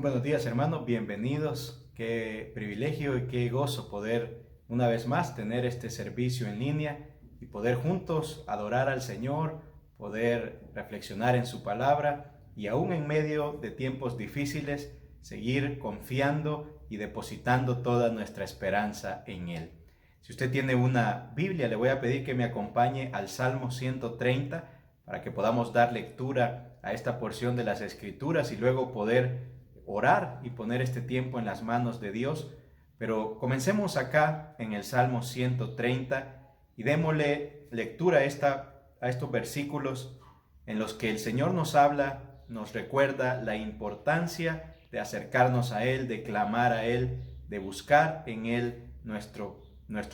buenos días, hermanos, bienvenidos. Qué privilegio y qué gozo poder una vez más tener este servicio en línea y poder juntos adorar al Señor, poder reflexionar en su palabra y aún en medio de tiempos difíciles seguir confiando y depositando toda nuestra esperanza en Él. Si usted tiene una Biblia, le voy a pedir que me acompañe al Salmo 130 para que podamos dar lectura a esta porción de las Escrituras y luego poder orar y poner este tiempo en las manos de Dios. Pero comencemos acá en el Salmo 130 y démosle lectura a estos versículos en los que el Señor nos habla, nos recuerda la importancia de acercarnos a Él, de clamar a Él, de buscar en Él nuestro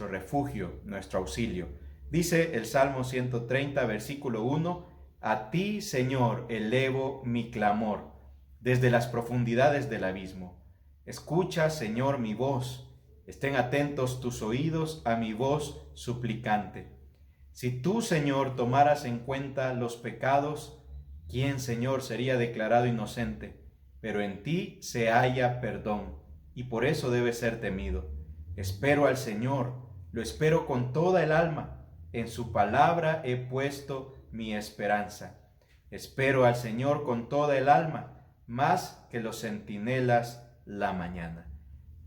refugio, nuestro auxilio. Dice el Salmo 130, versículo 1, a ti, Señor, elevo mi clamor desde las profundidades del abismo. Escucha, Señor, mi voz. Estén atentos tus oídos a mi voz suplicante. Si tú, Señor, tomaras en cuenta los pecados, ¿quién, Señor, sería declarado inocente? Pero en ti se halla perdón, y por eso debe ser temido. Espero al Señor, lo espero con toda el alma. En su palabra he puesto mi esperanza. Espero al Señor con toda el alma, más que los centinelas la mañana.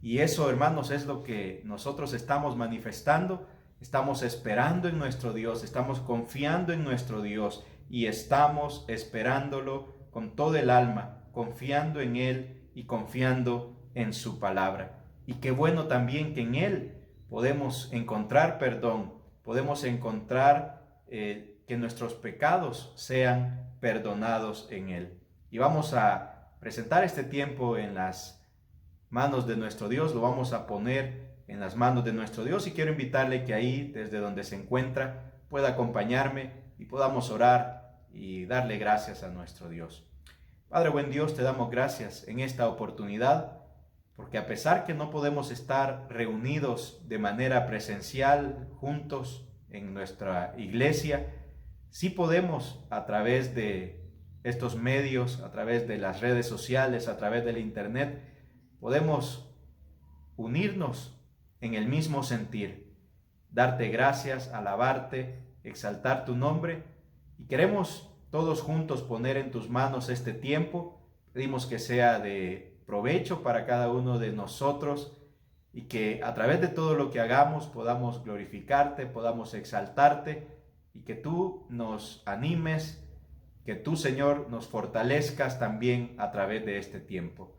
Y eso, hermanos, es lo que nosotros estamos manifestando. Estamos esperando en nuestro Dios, estamos confiando en nuestro Dios y estamos esperándolo con todo el alma, confiando en Él y confiando en su palabra. Y qué bueno también que en Él podemos encontrar perdón, podemos encontrar que nuestros pecados sean perdonados en Él. Y vamos a presentar este tiempo en las manos de nuestro Dios, lo vamos a poner en las manos de nuestro Dios y quiero invitarle que ahí, desde donde se encuentra, pueda acompañarme y podamos orar y darle gracias a nuestro Dios. Padre buen Dios, te damos gracias en esta oportunidad, porque a pesar que no podemos estar reunidos de manera presencial juntos en nuestra iglesia, sí podemos a través de estos medios, a través de las redes sociales, a través del internet, podemos unirnos en el mismo sentir, darte gracias, alabarte, exaltar tu nombre y queremos todos juntos poner en tus manos este tiempo. Pedimos que sea de provecho para cada uno de nosotros y que a través de todo lo que hagamos podamos glorificarte, podamos exaltarte y que tú nos animes, que tú, Señor, nos fortalezcas también a través de este tiempo.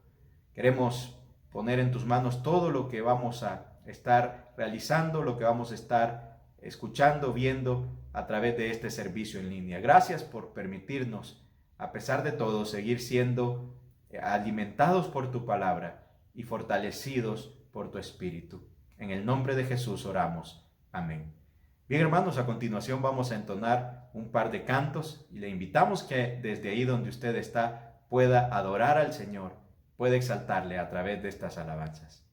Queremos poner en tus manos todo lo que vamos a estar realizando, lo que vamos a estar escuchando, viendo a través de este servicio en línea. Gracias por permitirnos, a pesar de todo, seguir siendo alimentados por tu palabra y fortalecidos por tu Espíritu. En el nombre de Jesús oramos. Amén. Bien, hermanos, a continuación vamos a entonar un par de cantos y le invitamos que desde ahí donde usted está pueda adorar al Señor, pueda exaltarle a través de estas alabanzas.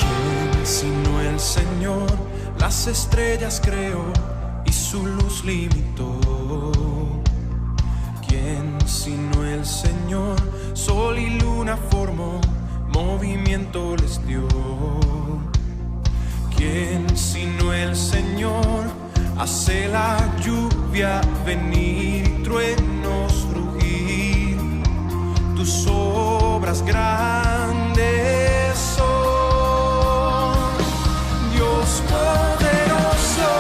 ¿Quién sino el Señor? Las estrellas creó y su luz limitó. ¿Quién sino el Señor? Sol y luna formó, movimiento les dio. ¿Quién sino el Señor? Hace la lluvia venir y truenos rugir. Tus obras grandes son. Dios poderoso,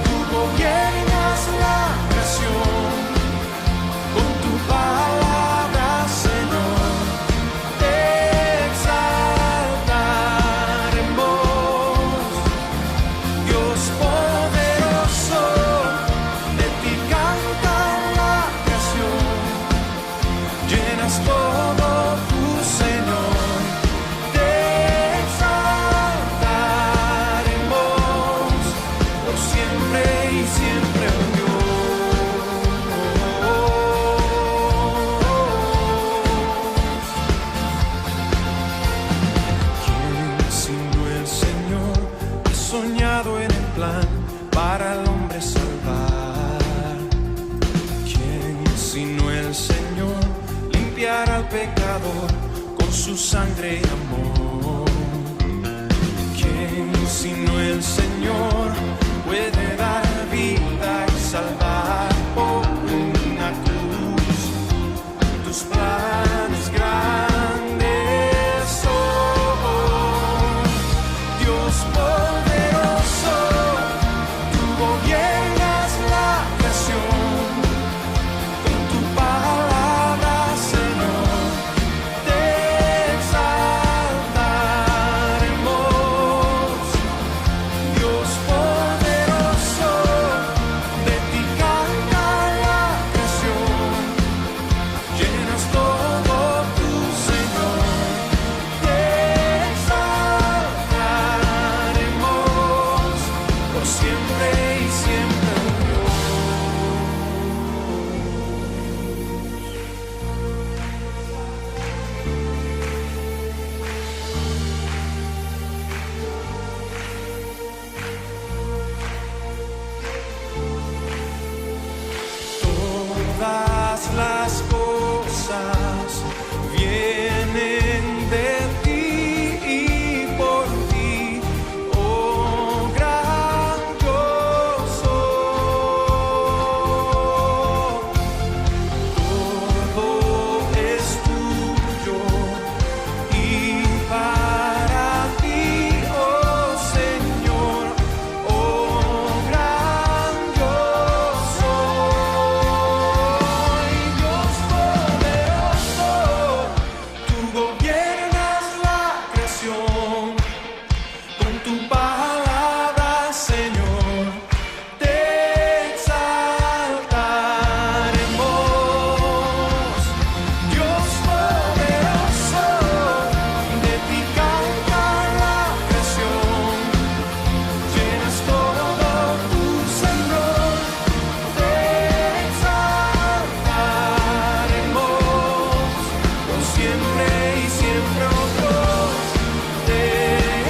tú gobiernas la creación. Con tu palabra, Señor, te exaltaremos. Dios poderoso, de ti canta la creación. Llenas todo tu Señor, te exaltaremos por siempre y siempre, oh Dios. ¿Quién sino el Señor? pecador con su sangre y amor. ¿Quién sino el Señor puede dar vida y salvar por una cruz? Tus planes grandes son, Dios poderoso, tú gobiernas la creación. Con tu palabra, Señor, te exaltaremos. Dios poderoso, de ti canta la creación. Llenas todo tu Señor, te exaltaremos por siempre y siempre, oh Dios. Todas las cosas vienen de ti y por ti, oh gran Dios soy. Todo es tuyo y para ti, oh Señor, oh gran Dios soy. Dios poderoso, tú gobiernas la creación. Con tu palabra, Señor, te exaltaremos. Dios poderoso, de ti canta la creación. Llenas todo tu Señor, te exaltaremos por siempre y siempre, oh Dios. Te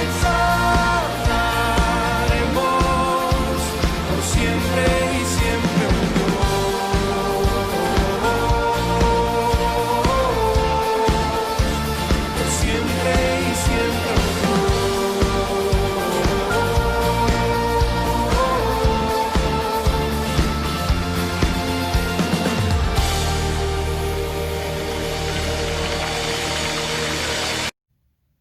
exaltaremos por siempre y siempre, oh Dios. Por siempre y siempre, oh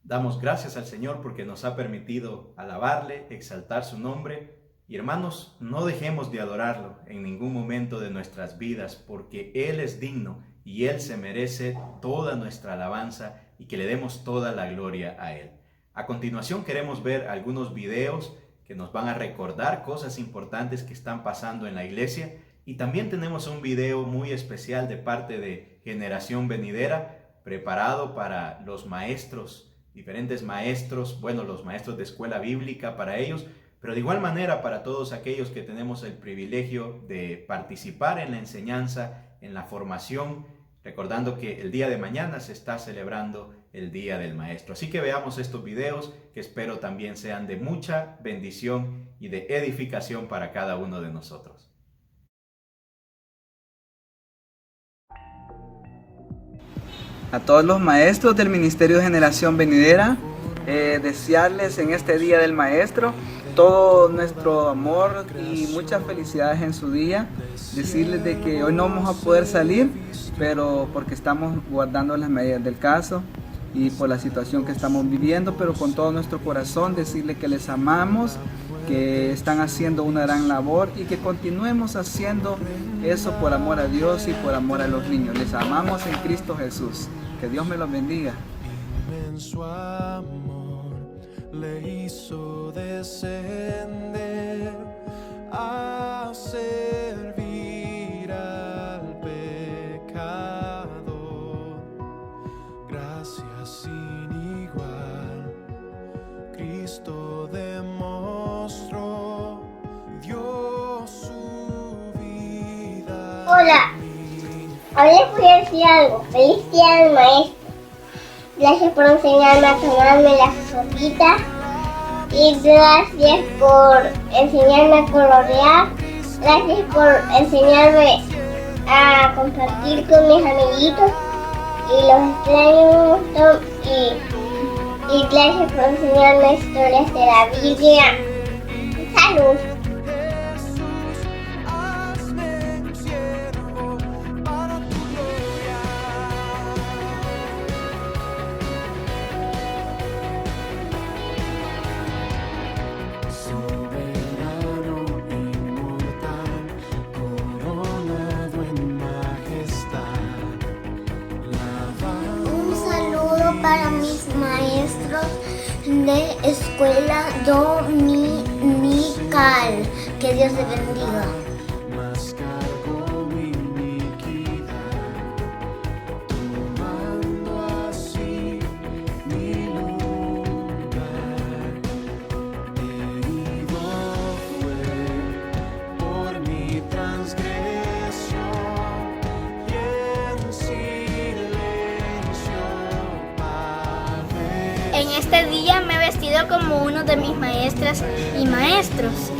Damos gracias al Señor porque nos ha permitido alabarle, exaltar su nombre. Y hermanos, no dejemos de adorarlo en ningún momento de nuestras vidas, porque Él es digno y Él se merece toda nuestra alabanza y que le demos toda la gloria a Él. A continuación queremos ver algunos videos que nos van a recordar cosas importantes que están pasando en la iglesia, y también tenemos un video muy especial de parte de Generación Venidera preparado para los maestros, diferentes maestros, bueno, los maestros de escuela bíblica para ellos, pero de igual manera para todos aquellos que tenemos el privilegio de participar en la enseñanza, en la formación, recordando que el día de mañana se está celebrando el Día del Maestro. Así que veamos estos videos que espero también sean de mucha bendición y de edificación para cada uno de nosotros. A todos los maestros del Ministerio de Generación Venidera, desearles en este Día del Maestro todo nuestro amor y muchas felicidades en su día. Decirles de que hoy no vamos a poder salir, pero porque estamos guardando las medidas del caso y por la situación que estamos viviendo, pero con todo nuestro corazón decirles que les amamos, que están haciendo una gran labor y que continuemos haciendo eso por amor a Dios y por amor a los niños. Les amamos en Cristo Jesús. Que Dios me los bendiga. Inmenso amor le hizo descender a servir al pecador. Gracias sin igual, Cristo demostró, dio su vida. Hola, ahora les voy a decir algo. Feliz día del maestro. Gracias por enseñarme a tomarme las sopitas y gracias por enseñarme a colorear. Gracias por enseñarme a compartir con mis amiguitos. y los extraño un montón y gracias por enseñarme historias de la Biblia. ¡Salud! Para mis maestros de escuela dominical. Que Dios les bendiga. En este día me he vestido como uno de mis maestras y maestros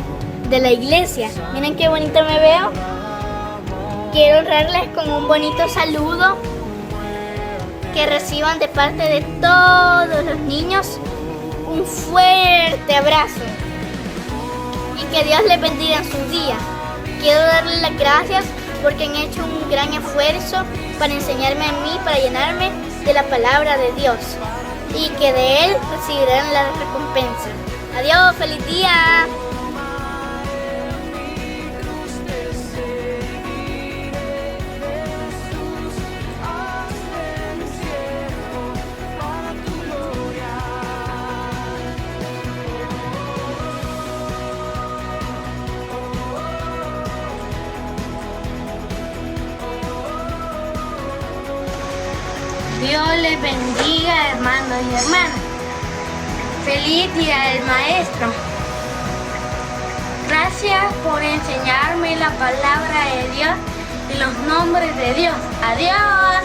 de la iglesia. Miren qué bonito me veo. Quiero honrarles con un bonito saludo que reciban de parte de todos los niños un fuerte abrazo y que Dios les bendiga en su día. Quiero darles las gracias porque han hecho un gran esfuerzo para enseñarme a mí, para llenarme de la palabra de Dios. Y que de él recibirán la recompensa. Adiós, feliz día. Dios les bendiga, hermanos y hermanas. Feliz Día del Maestro. Gracias por enseñarme la palabra de Dios y los nombres de Dios. Adiós.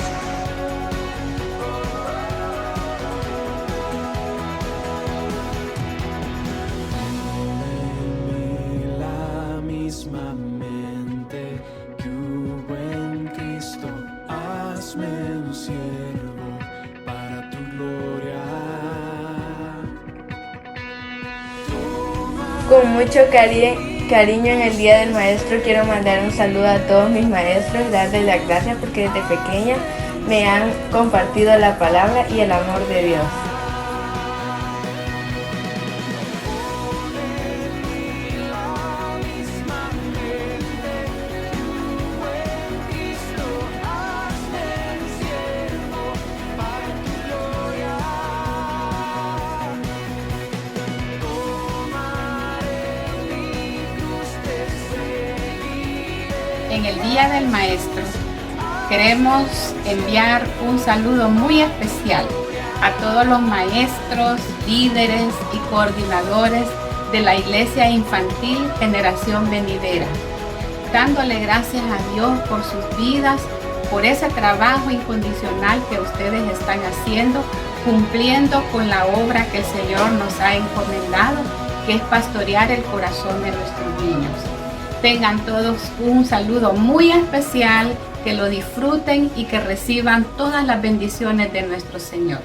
La misma mente que hubo en Cristo, hazme un siervo para tu gloria. Con mucho cariño en el Día del Maestro quiero mandar un saludo a todos mis maestros y darles las gracias porque desde pequeña me han compartido la palabra y el amor de Dios. En el Día del Maestro queremos enviar un saludo muy especial a todos los maestros, líderes y coordinadores de la Iglesia Infantil Generación Venidera, dándole gracias a Dios por sus vidas, por ese trabajo incondicional que ustedes están haciendo, cumpliendo con la obra que el Señor nos ha encomendado, que es pastorear el corazón de nuestros niños. Tengan todos un saludo muy especial, que lo disfruten y que reciban todas las bendiciones de nuestro Señor.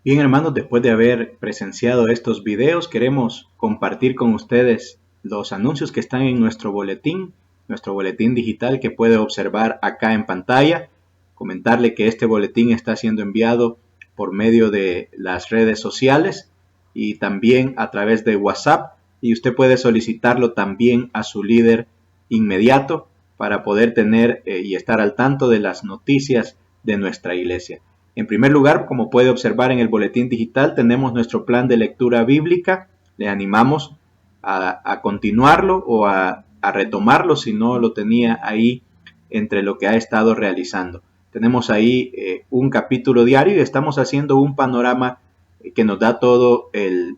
Bien, hermanos, después de haber presenciado estos videos, queremos compartir con ustedes los anuncios que están en nuestro boletín digital que puede observar acá en pantalla. Comentarle que este boletín está siendo enviado por medio de las redes sociales y también a través de WhatsApp, y usted puede solicitarlo también a su líder inmediato para poder tener y estar al tanto de las noticias de nuestra iglesia. En primer lugar, como puede observar en el boletín digital, tenemos nuestro plan de lectura bíblica. Le animamos a continuarlo o a retomarlo si no lo tenía ahí entre lo que ha estado realizando. Tenemos ahí un capítulo diario y estamos haciendo un panorama que nos da todo el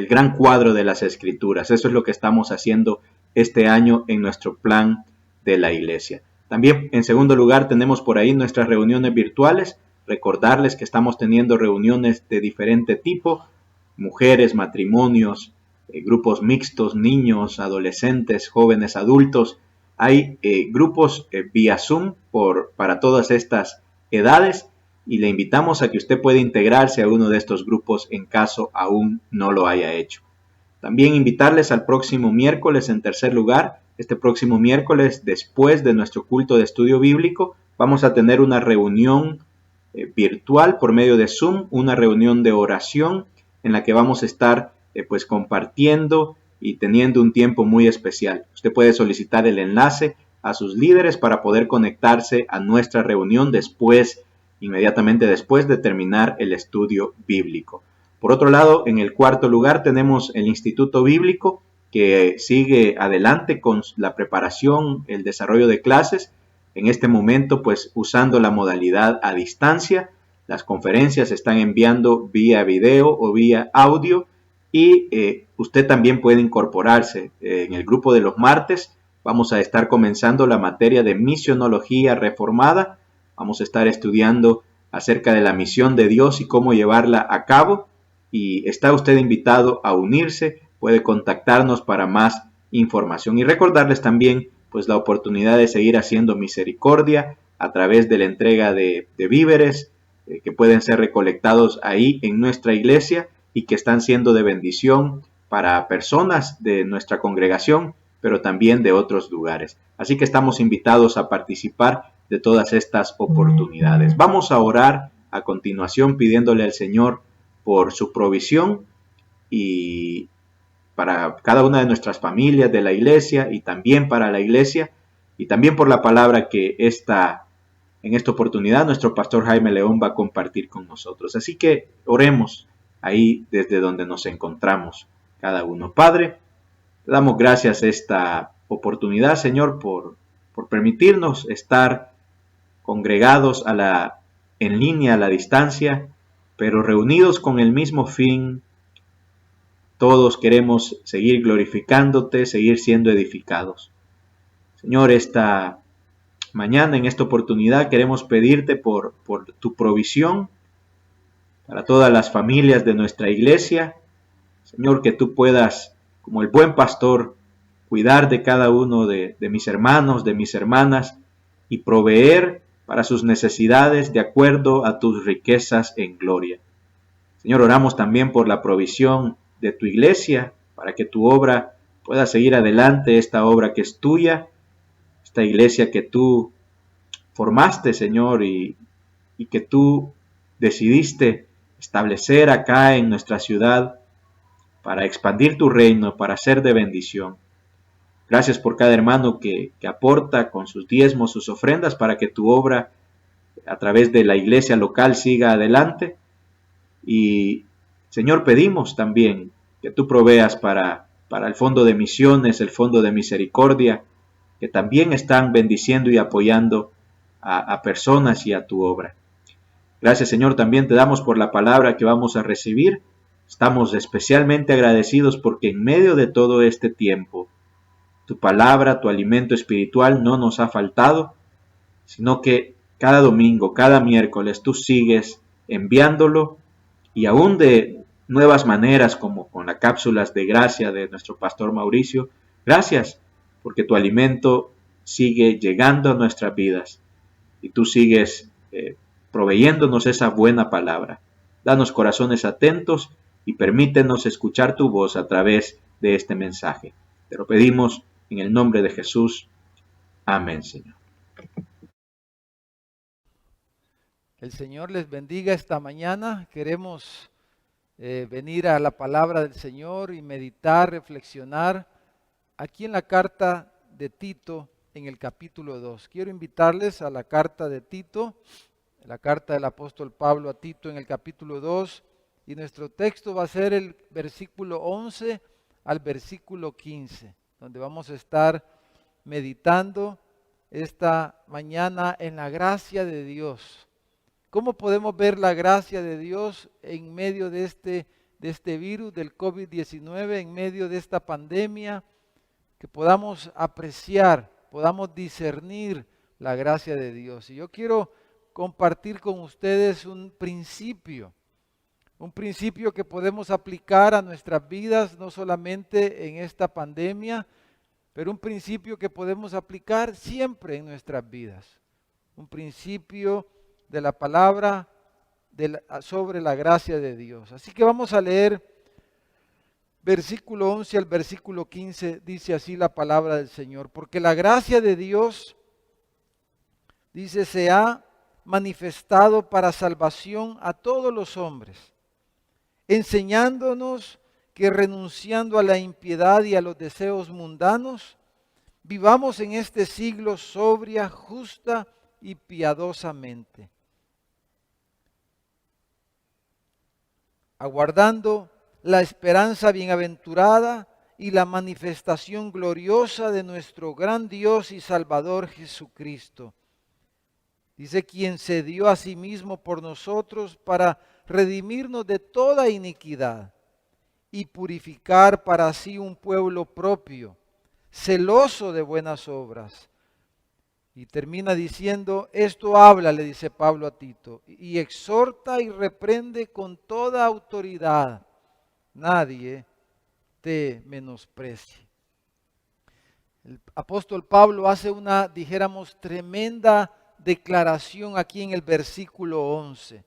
gran cuadro de las Escrituras. Eso es lo que estamos haciendo este año en nuestro plan de la iglesia. También, en segundo lugar, tenemos por ahí nuestras reuniones virtuales. Recordarles que estamos teniendo reuniones de diferente tipo: mujeres, matrimonios, grupos mixtos, niños, adolescentes, jóvenes, adultos. hay grupos vía Zoom para todas estas edades y le invitamos a que usted pueda integrarse a uno de estos grupos en caso aún no lo haya hecho. También invitarles al próximo miércoles, en tercer lugar, este próximo miércoles, después de nuestro culto de estudio bíblico, vamos a tener una reunión virtual por medio de Zoom, una reunión de oración en la que vamos a estar pues compartiendo y teniendo un tiempo muy especial. Usted puede solicitar el enlace a sus líderes para poder conectarse a nuestra reunión inmediatamente después de terminar el estudio bíblico. Por otro lado, en el cuarto lugar tenemos el Instituto Bíblico, que sigue adelante con la preparación, el desarrollo de clases. En este momento, pues usando la modalidad a distancia, las conferencias se están enviando vía video o vía audio y usted también puede incorporarse. En el grupo de los martes vamos a estar comenzando la materia de misionología reformada. Vamos a estar estudiando acerca de la misión de Dios y cómo llevarla a cabo. Y está usted invitado a unirse, puede contactarnos para más información. Y recordarles también pues la oportunidad de seguir haciendo misericordia a través de la entrega de víveres que pueden ser recolectados ahí en nuestra iglesia y que están siendo de bendición para personas de nuestra congregación, pero también de otros lugares. Así que estamos invitados a participar de todas estas oportunidades. Vamos a orar a continuación pidiéndole al Señor por su provisión y para cada una de nuestras familias de la iglesia y también para la iglesia y también por la palabra que en esta oportunidad nuestro pastor Jaime León va a compartir con nosotros. Así que oremos ahí desde donde nos encontramos cada uno. Padre, te damos gracias a esta oportunidad, Señor, por permitirnos estar congregados en línea a la distancia, pero reunidos con el mismo fin. Todos queremos seguir glorificándote, seguir siendo edificados. Señor, esta mañana, en esta oportunidad, queremos pedirte por tu provisión para todas las familias de nuestra iglesia. Señor, que tú puedas, como el buen pastor, cuidar de cada uno de mis hermanos, de mis hermanas, y proveer para sus necesidades de acuerdo a tus riquezas en gloria. Señor, oramos también por la provisión de tu iglesia, para que tu obra pueda seguir adelante, esta obra que es tuya, esta iglesia que tú formaste, Señor, y que tú decidiste establecer acá en nuestra ciudad para expandir tu reino, para ser de bendición. Gracias por cada hermano que aporta con sus diezmos, sus ofrendas, para que tu obra a través de la iglesia local siga adelante. Y Señor, pedimos también que tú proveas para el Fondo de Misiones, el Fondo de Misericordia, que también están bendiciendo y apoyando a personas y a tu obra. Gracias, Señor, también te damos por la palabra que vamos a recibir. Estamos especialmente agradecidos porque en medio de todo este tiempo, tu palabra, tu alimento espiritual no nos ha faltado, sino que cada domingo, cada miércoles tú sigues enviándolo y aún de nuevas maneras como con las cápsulas de gracia de nuestro pastor Mauricio. Gracias porque tu alimento sigue llegando a nuestras vidas y tú sigues proveyéndonos esa buena palabra. Danos corazones atentos y permítenos escuchar tu voz a través de este mensaje. Te lo pedimos en el nombre de Jesús. Amén, Señor. El Señor les bendiga esta mañana. Queremos venir a la palabra del Señor y meditar, reflexionar aquí en la carta de Tito en el capítulo 2. Quiero invitarles a la carta de Tito, la carta del apóstol Pablo a Tito en el capítulo 2, y nuestro texto va a ser el versículo 11 al versículo 15, donde vamos a estar meditando esta mañana en la gracia de Dios. ¿Cómo podemos ver la gracia de Dios en medio de este virus del COVID-19, en medio de esta pandemia? Que podamos apreciar, podamos discernir la gracia de Dios. Y yo quiero compartir con ustedes un principio que podemos aplicar a nuestras vidas, no solamente en esta pandemia, pero un principio que podemos aplicar siempre en nuestras vidas. Un principio de la palabra sobre la gracia de Dios. Así que vamos a leer versículo 11 al versículo 15, dice así la palabra del Señor. Porque la gracia de Dios, dice, se ha manifestado para salvación a todos los hombres, enseñándonos que renunciando a la impiedad y a los deseos mundanos, vivamos en este siglo sobria, justa y piadosamente, aguardando la esperanza bienaventurada y la manifestación gloriosa de nuestro gran Dios y Salvador Jesucristo. Dice, quien se dio a sí mismo por nosotros para redimirnos de toda iniquidad y purificar para sí un pueblo propio, celoso de buenas obras. Y termina diciendo, esto habla, le dice Pablo a Tito, y exhorta y reprende con toda autoridad. Nadie te menosprecie. El apóstol Pablo hace una, dijéramos, tremenda declaración aquí en el versículo 11.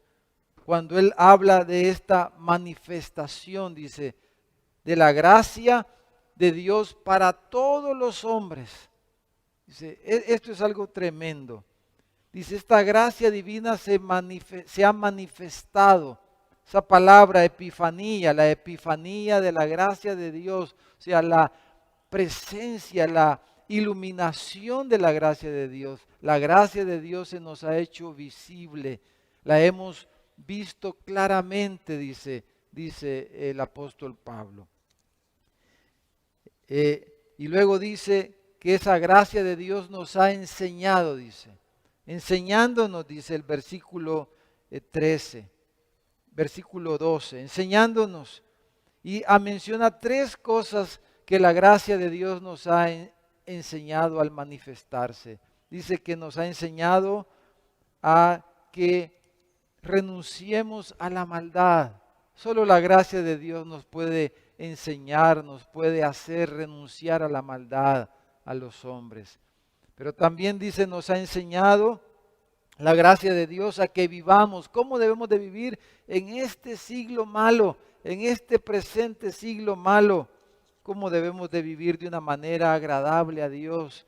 Cuando él habla de esta manifestación, dice, de la gracia de Dios para todos los hombres. Dice, esto es algo tremendo. Dice, esta gracia divina se ha manifestado. Esa palabra epifanía, la epifanía de la gracia de Dios, o sea, la presencia, la iluminación de la gracia de Dios. La gracia de Dios se nos ha hecho visible, la hemos visto claramente, dice el apóstol Pablo. Y luego dice que esa gracia de Dios nos ha enseñado, dice, enseñándonos, dice el versículo 13, versículo 12, enseñándonos, y menciona tres cosas que la gracia de Dios nos ha enseñado al manifestarse. Dice que nos ha enseñado a que renunciemos a la maldad. Solo la gracia de Dios nos puede enseñar, nos puede hacer renunciar a la maldad a los hombres. Pero también dice, nos ha enseñado la gracia de Dios a que vivamos. ¿Cómo debemos de vivir en este siglo malo, en este presente siglo malo? ¿Cómo debemos de vivir de una manera agradable a Dios?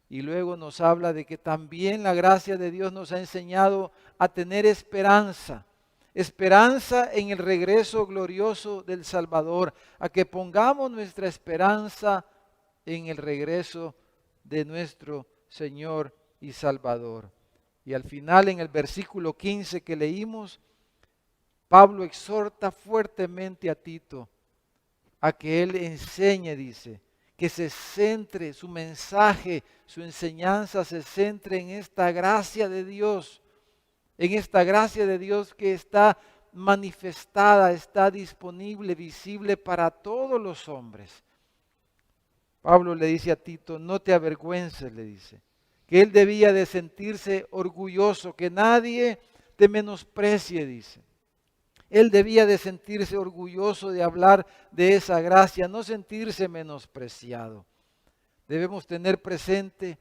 Y luego nos habla de que también la gracia de Dios nos ha enseñado a tener esperanza. Esperanza en el regreso glorioso del Salvador. A que pongamos nuestra esperanza en el regreso de nuestro Señor y Salvador. Y al final, en el versículo 15 que leímos, Pablo exhorta fuertemente a Tito a que él enseñe, dice, que se centre su mensaje, su enseñanza se centre en esta gracia de Dios, en esta gracia de Dios que está manifestada, está disponible, visible para todos los hombres. Pablo le dice a Tito, no te avergüences, le dice, que él debía de sentirse orgulloso, que nadie te menosprecie, dice. Él debía de sentirse orgulloso de hablar de esa gracia, no sentirse menospreciado. Debemos tener presente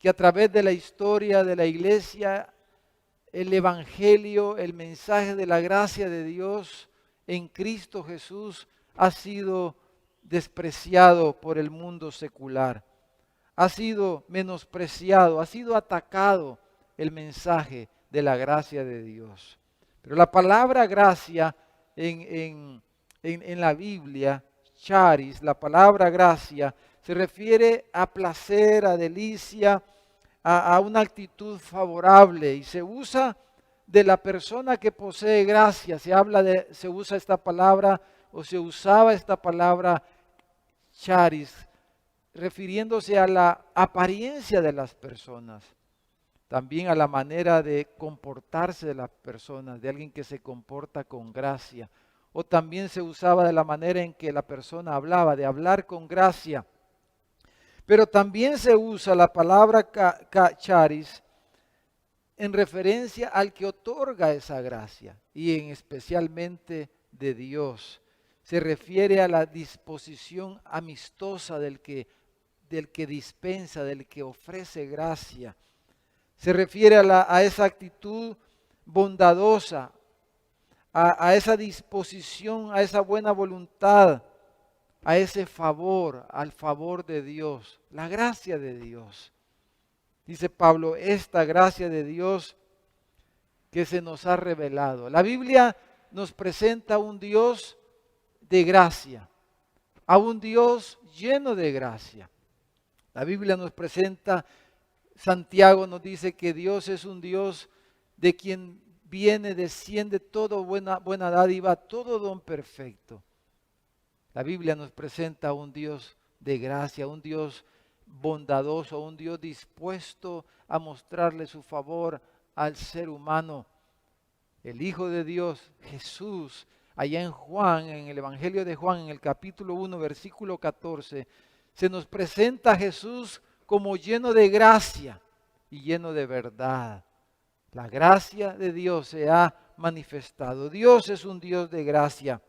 que a través de la historia de la iglesia, el evangelio, el mensaje de la gracia de Dios en Cristo Jesús ha sido despreciado por el mundo secular. Ha sido menospreciado, ha sido atacado el mensaje de la gracia de Dios. Pero la palabra gracia en la Biblia, charis, la palabra gracia, se refiere a placer, a delicia, a una actitud favorable y se usa de la persona que posee gracia. Se usa esta palabra o se usaba esta palabra charis, refiriéndose a la apariencia de las personas. También a la manera de comportarse de las personas, de alguien que se comporta con gracia. O también se usaba de la manera en que la persona hablaba, de hablar con gracia. Pero también se usa la palabra charis en referencia al que otorga esa gracia y en especialmente de Dios. Se refiere a la disposición amistosa del que del que dispensa, del que ofrece gracia. Se refiere a esa actitud bondadosa, a esa disposición, a esa buena voluntad, a ese favor, al favor de Dios, la gracia de Dios. Dice Pablo, esta gracia de Dios que se nos ha revelado. La Biblia nos presenta a un Dios de gracia, a un Dios lleno de gracia. La Biblia nos presenta, Santiago nos dice que Dios es un Dios de quien desciende toda buena dádiva, todo don perfecto. La Biblia nos presenta a un Dios de gracia, un Dios bondadoso, un Dios dispuesto a mostrarle su favor al ser humano. El Hijo de Dios, Jesús, allá en Juan, en el Evangelio de Juan, en el capítulo 1, versículo 14, se nos presenta a Jesús como lleno de gracia y lleno de verdad. La gracia de Dios se ha manifestado. Dios es un Dios de gracia.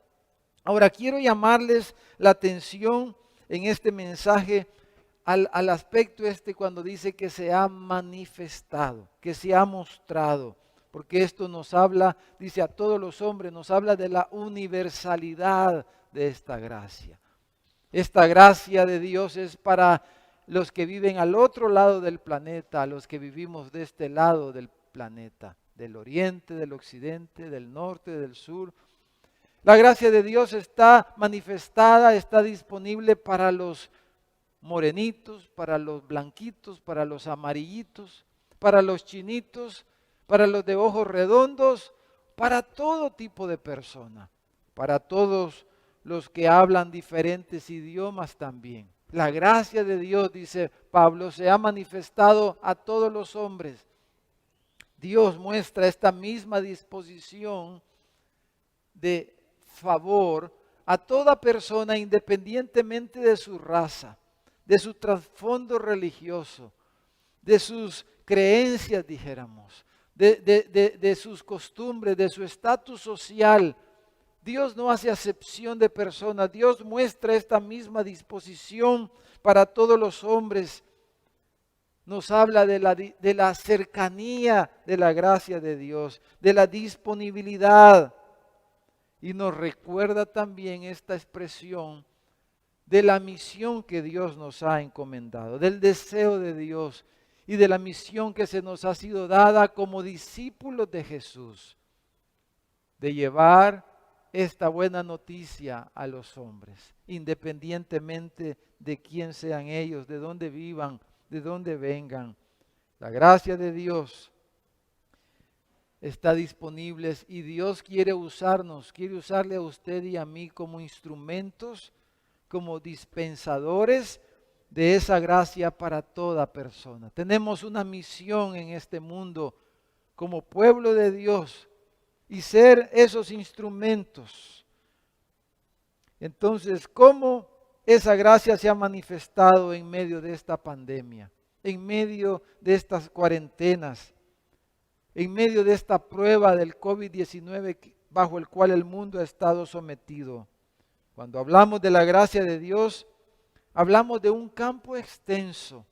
Ahora quiero llamarles la atención en este mensaje al aspecto cuando dice que se ha manifestado, que se ha mostrado. Porque esto nos habla, dice a todos los hombres, nos habla de la universalidad de esta gracia. Esta gracia de Dios es para los que viven al otro lado del planeta, a los que vivimos de este lado del planeta, del oriente, del occidente, del norte, del sur. La gracia de Dios está manifestada, está disponible para los morenitos, para los blanquitos, para los amarillitos, para los chinitos, para los de ojos redondos, para todo tipo de persona, para todos los que hablan diferentes idiomas también. La gracia de Dios, dice Pablo, se ha manifestado a todos los hombres. Dios muestra esta misma disposición de favor a toda persona independientemente de su raza, de su trasfondo religioso, de sus creencias, dijéramos, de sus costumbres, de su estatus social. Dios no hace acepción de personas. Dios muestra esta misma disposición para todos los hombres. Nos habla de la cercanía de la gracia de Dios, de la disponibilidad. Y nos recuerda también esta expresión de la misión que Dios nos ha encomendado, del deseo de Dios y de la misión que se nos ha sido dada como discípulos de Jesús, de llevar esta buena noticia a los hombres, independientemente de quién sean ellos, de dónde vivan, de dónde vengan. La gracia de Dios está disponible y Dios quiere usarnos, quiere usarle a usted y a mí como instrumentos, como dispensadores de esa gracia para toda persona. Tenemos una misión en este mundo como pueblo de Dios y ser esos instrumentos. Entonces, ¿cómo esa gracia se ha manifestado en medio de esta pandemia, en medio de estas cuarentenas, en medio de esta prueba del COVID-19 bajo el cual el mundo ha estado sometido? Cuando hablamos de la gracia de Dios, hablamos de un campo extenso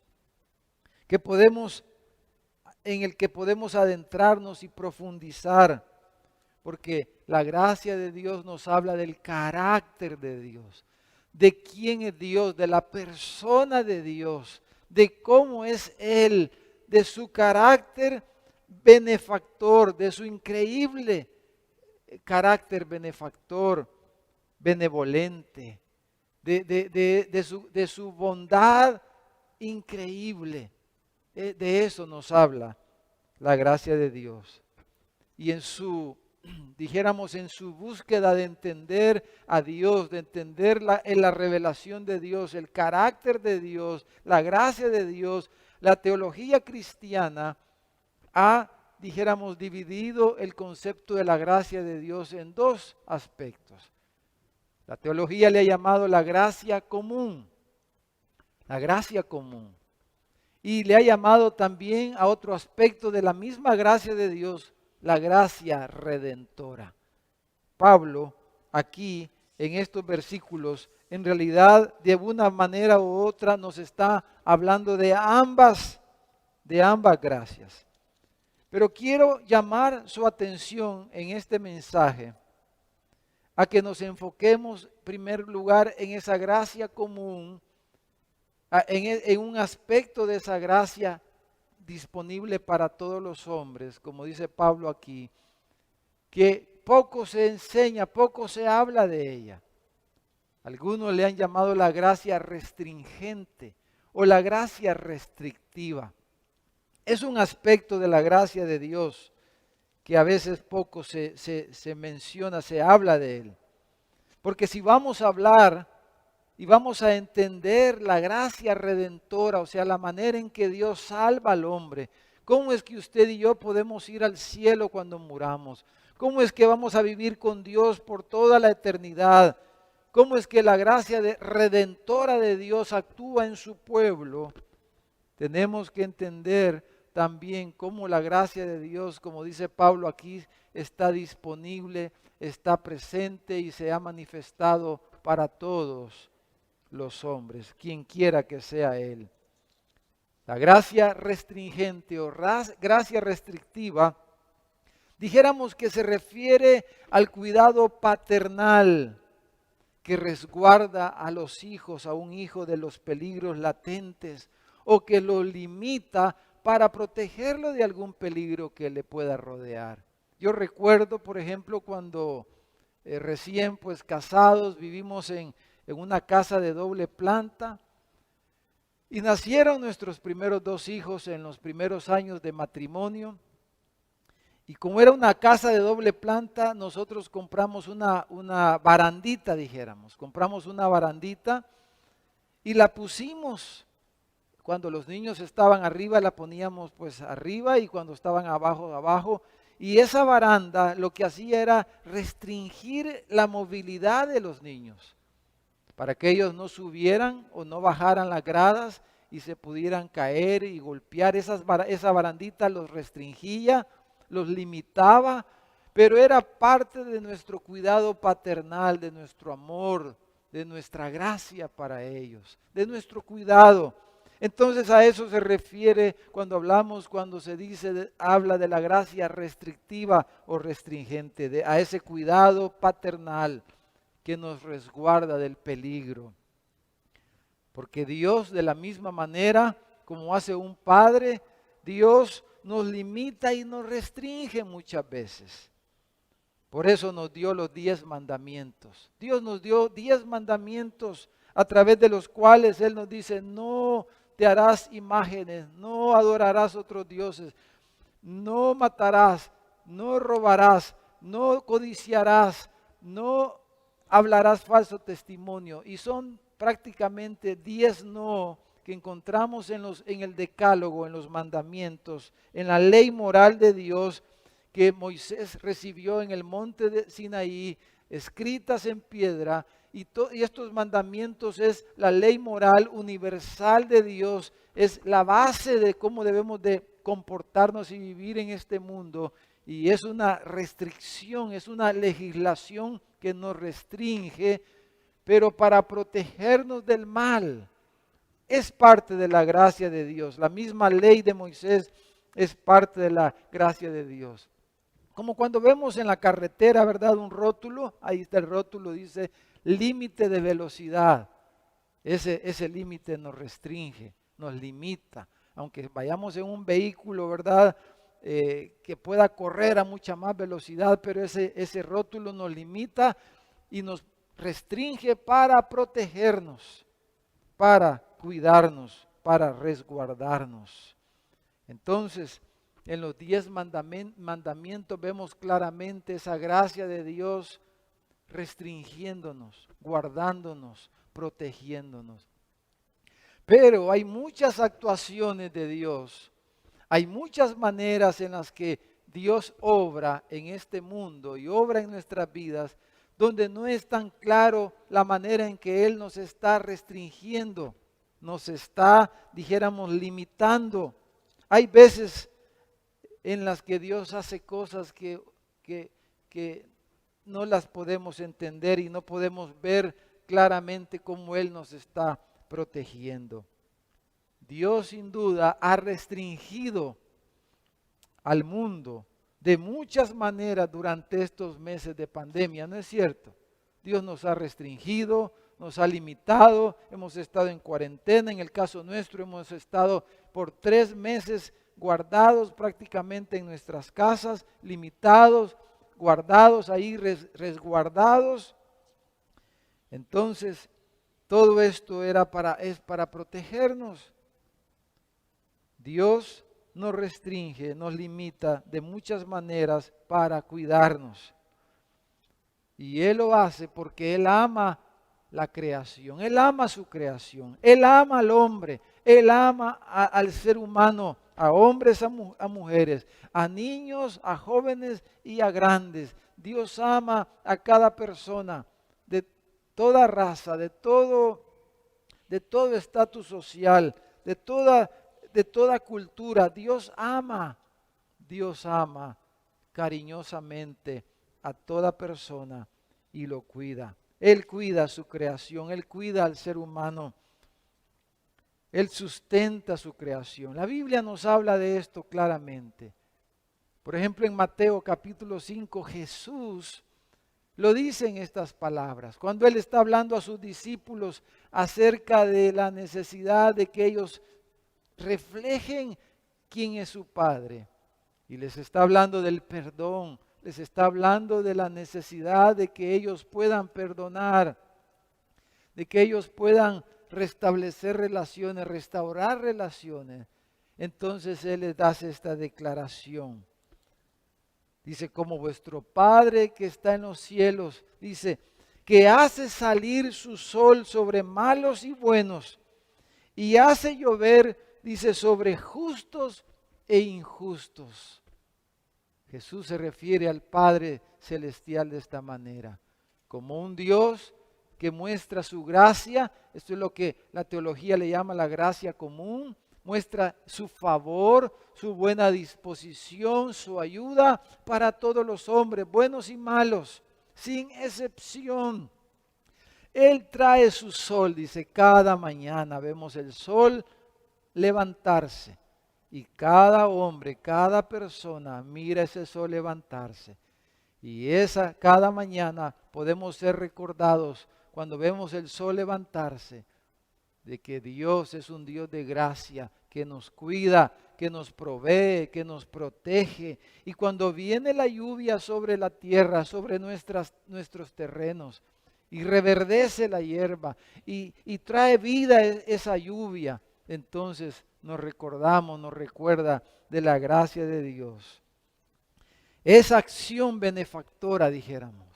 en el que podemos adentrarnos y profundizar, porque la gracia de Dios nos habla del carácter de Dios, de quién es Dios, de la persona de Dios, de cómo es Él, de su carácter benefactor, de su increíble carácter benefactor, benevolente, de su bondad increíble. De eso nos habla la gracia de Dios. Y en su búsqueda de entender a Dios, de entender en la revelación de Dios, el carácter de Dios, la gracia de Dios, la teología cristiana ha, dividido el concepto de la gracia de Dios en dos aspectos. La teología le ha llamado la gracia común, y le ha llamado también a otro aspecto de la misma gracia de Dios, la gracia redentora. Pablo, aquí en estos versículos, en realidad de una manera u otra nos está hablando de ambas gracias. Pero quiero llamar su atención en este mensaje a que nos enfoquemos en primer lugar en esa gracia común, en un aspecto de esa gracia disponible para todos los hombres, como dice Pablo aquí, que poco se enseña, poco se habla de ella. Algunos le han llamado la gracia restringente o la gracia restrictiva. Es un aspecto de la gracia de Dios que a veces poco se menciona, se habla de él. Porque si vamos a hablar y vamos a entender la gracia redentora, o sea, la manera en que Dios salva al hombre, ¿cómo es que usted y yo podemos ir al cielo cuando muramos? ¿Cómo es que vamos a vivir con Dios por toda la eternidad? ¿Cómo es que la gracia redentora de Dios actúa en su pueblo? Tenemos que entender también cómo la gracia de Dios, como dice Pablo aquí, está disponible, está presente y se ha manifestado para todos los hombres, quien quiera que sea Él. La gracia restringente o gracia restrictiva, dijéramos que se refiere al cuidado paternal que resguarda a los hijos, a un hijo de los peligros latentes o que lo limita para protegerlo de algún peligro que le pueda rodear. Yo recuerdo, por ejemplo, cuando recién casados vivimos en una casa de doble planta y nacieron nuestros primeros 2 hijos en los primeros años de matrimonio. Y como era una casa de doble planta, nosotros compramos una barandita, dijéramos. Compramos una barandita y la pusimos. Cuando los niños estaban arriba la poníamos arriba y cuando estaban abajo, abajo. Y esa baranda lo que hacía era restringir la movilidad de los niños para que ellos no subieran o no bajaran las gradas y se pudieran caer y golpear. Esa barandita los restringía, los limitaba, pero era parte de nuestro cuidado paternal, de nuestro amor, de nuestra gracia para ellos, de nuestro cuidado. Entonces a eso se refiere cuando se dice, habla de la gracia restrictiva o restringente, a ese cuidado paternal que nos resguarda del peligro. Porque Dios, de la misma manera como hace un padre, Dios nos limita y nos restringe muchas veces. Por eso nos dio los 10 mandamientos. Dios nos dio 10 mandamientos a través de los cuales Él nos dice, no te harás imágenes, no adorarás otros dioses, no matarás, no robarás, no codiciarás, no hablarás falso testimonio. Y son prácticamente 10 no que encontramos en el decálogo, en los mandamientos, en la ley moral de Dios que Moisés recibió en el monte de Sinaí, escritas en piedra. Y estos mandamientos es la ley moral universal de Dios, es la base de cómo debemos de comportarnos y vivir en este mundo. Y es una restricción, es una legislación que nos restringe, pero para protegernos del mal. Es parte de la gracia de Dios. La misma ley de Moisés es parte de la gracia de Dios. Como cuando vemos en la carretera, ¿verdad? Un rótulo, ahí está el rótulo, dice límite de velocidad. Ese límite nos restringe, nos limita. Aunque vayamos en un vehículo, ¿verdad? Que pueda correr a mucha más velocidad, pero ese rótulo nos limita y nos restringe para protegernos, para cuidarnos, para resguardarnos. Entonces, en los 10 mandamientos vemos claramente esa gracia de Dios restringiéndonos, guardándonos, protegiéndonos. Pero hay muchas actuaciones de Dios, hay muchas maneras en las que Dios obra en este mundo y obra en nuestras vidas, donde no es tan claro la manera en que Él nos está restringiendo, nos está, dijéramos, limitando. Hay veces en las que Dios hace cosas que no las podemos entender y no podemos ver claramente cómo Él nos está protegiendo. Dios sin duda ha restringido al mundo de muchas maneras durante estos meses de pandemia, ¿no es cierto? Dios nos ha restringido, nos ha limitado, hemos estado en cuarentena, en el caso nuestro hemos estado por 3 meses guardados prácticamente en nuestras casas, limitados, guardados ahí, resguardados. Entonces, todo esto es para protegernos. Dios nos restringe, nos limita de muchas maneras para cuidarnos. Y Él lo hace porque Él ama la creación, Él ama su creación, Él ama al hombre, Él ama al ser humano, a hombres, a mujeres, a niños, a jóvenes y a grandes. Dios ama a cada persona de toda raza, de todo estatus social, de toda cultura. Dios ama cariñosamente a toda persona y lo cuida. Él cuida su creación, Él cuida al ser humano. Él sustenta su creación. La Biblia nos habla de esto claramente. Por ejemplo, en Mateo capítulo 5, Jesús lo dice en estas palabras. Cuando Él está hablando a sus discípulos acerca de la necesidad de que ellos reflejen quién es su Padre. Y les está hablando del perdón. Les está hablando de la necesidad de que ellos puedan perdonar, de que ellos puedan restablecer relaciones, restaurar relaciones. Entonces Él les hace esta declaración. Dice, como vuestro Padre que está en los cielos, dice, que hace salir su sol sobre malos y buenos, y hace llover, dice, sobre justos e injustos. Jesús se refiere al Padre Celestial de esta manera, como un Dios que muestra su gracia. Esto es lo que la teología le llama la gracia común, muestra su favor, su buena disposición, su ayuda para todos los hombres, buenos y malos, sin excepción. Él trae su sol, dice, cada mañana vemos el sol levantarse. Y cada hombre, cada persona mira ese sol levantarse. Y cada mañana podemos ser recordados cuando vemos el sol levantarse de que Dios es un Dios de gracia, que nos cuida, que nos provee, que nos protege. Y cuando viene la lluvia sobre la tierra, sobre nuestros terrenos, y reverdece la hierba y trae vida esa lluvia, entonces nos recuerda de la gracia de Dios. Esa acción benefactora, dijéramos,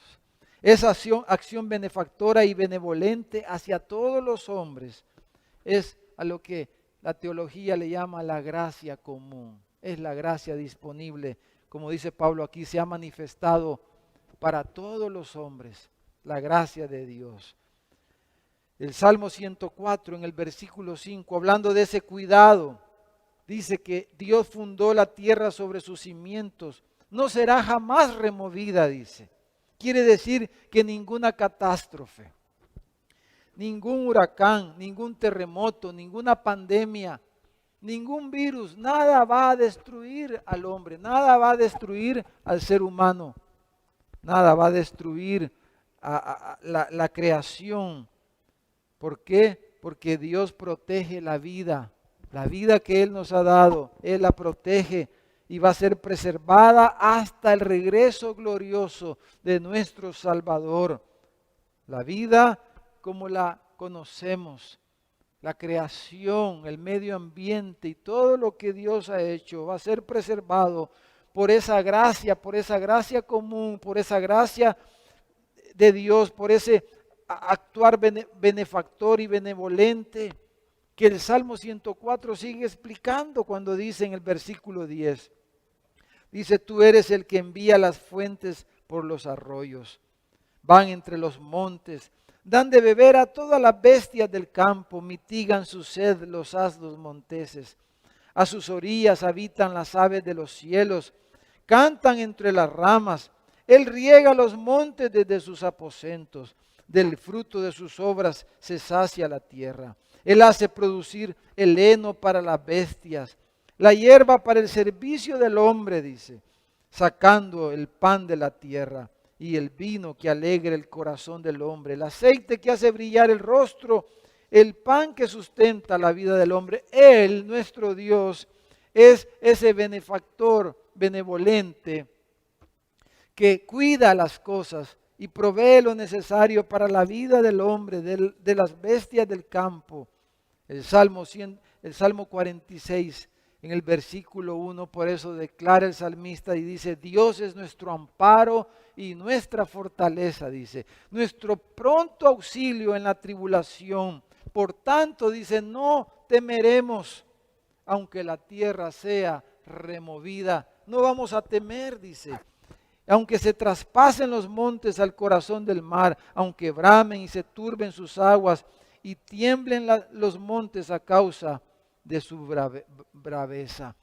esa acción benefactora y benevolente hacia todos los hombres es a lo que la teología le llama la gracia común. Es la gracia disponible, como dice Pablo aquí, se ha manifestado para todos los hombres, la gracia de Dios. El Salmo 104 en el versículo 5, hablando de ese cuidado, dice que Dios fundó la tierra sobre sus cimientos, no será jamás removida, dice. Quiere decir que ninguna catástrofe, ningún huracán, ningún terremoto, ninguna pandemia, ningún virus, nada va a destruir al hombre, nada va a destruir al ser humano, nada va a destruir a la creación. ¿Por qué? Porque Dios protege la vida que Él nos ha dado, Él la protege y va a ser preservada hasta el regreso glorioso de nuestro Salvador. La vida como la conocemos, la creación, el medio ambiente y todo lo que Dios ha hecho va a ser preservado por esa gracia común, por esa gracia de Dios, por ese actuar benefactor y benevolente que el Salmo 104 sigue explicando cuando dice en el versículo 10. Dice, tú eres el que envía las fuentes por los arroyos, van entre los montes, dan de beber a todas las bestias del campo, mitigan su sed los asnos monteses. A sus orillas habitan las aves de los cielos, cantan entre las ramas. Él riega los montes desde sus aposentos, del fruto de sus obras se sacia la tierra. Él hace producir el heno para las bestias, la hierba para el servicio del hombre, dice, sacando el pan de la tierra y el vino que alegra el corazón del hombre, el aceite que hace brillar el rostro, el pan que sustenta la vida del hombre. Él, nuestro Dios, es ese benefactor benevolente que cuida las cosas y provee lo necesario para la vida del hombre, de las bestias del campo. El Salmo 46, en el versículo 1, por eso declara el salmista y dice: Dios es nuestro amparo y nuestra fortaleza, dice, nuestro pronto auxilio en la tribulación. Por tanto, dice, no temeremos, aunque la tierra sea removida. No vamos a temer, dice. Aunque se traspasen los montes al corazón del mar, aunque bramen y se turben sus aguas y tiemblen los montes a causa de su braveza.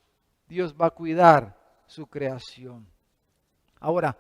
Dios va a cuidar su creación. Ahora,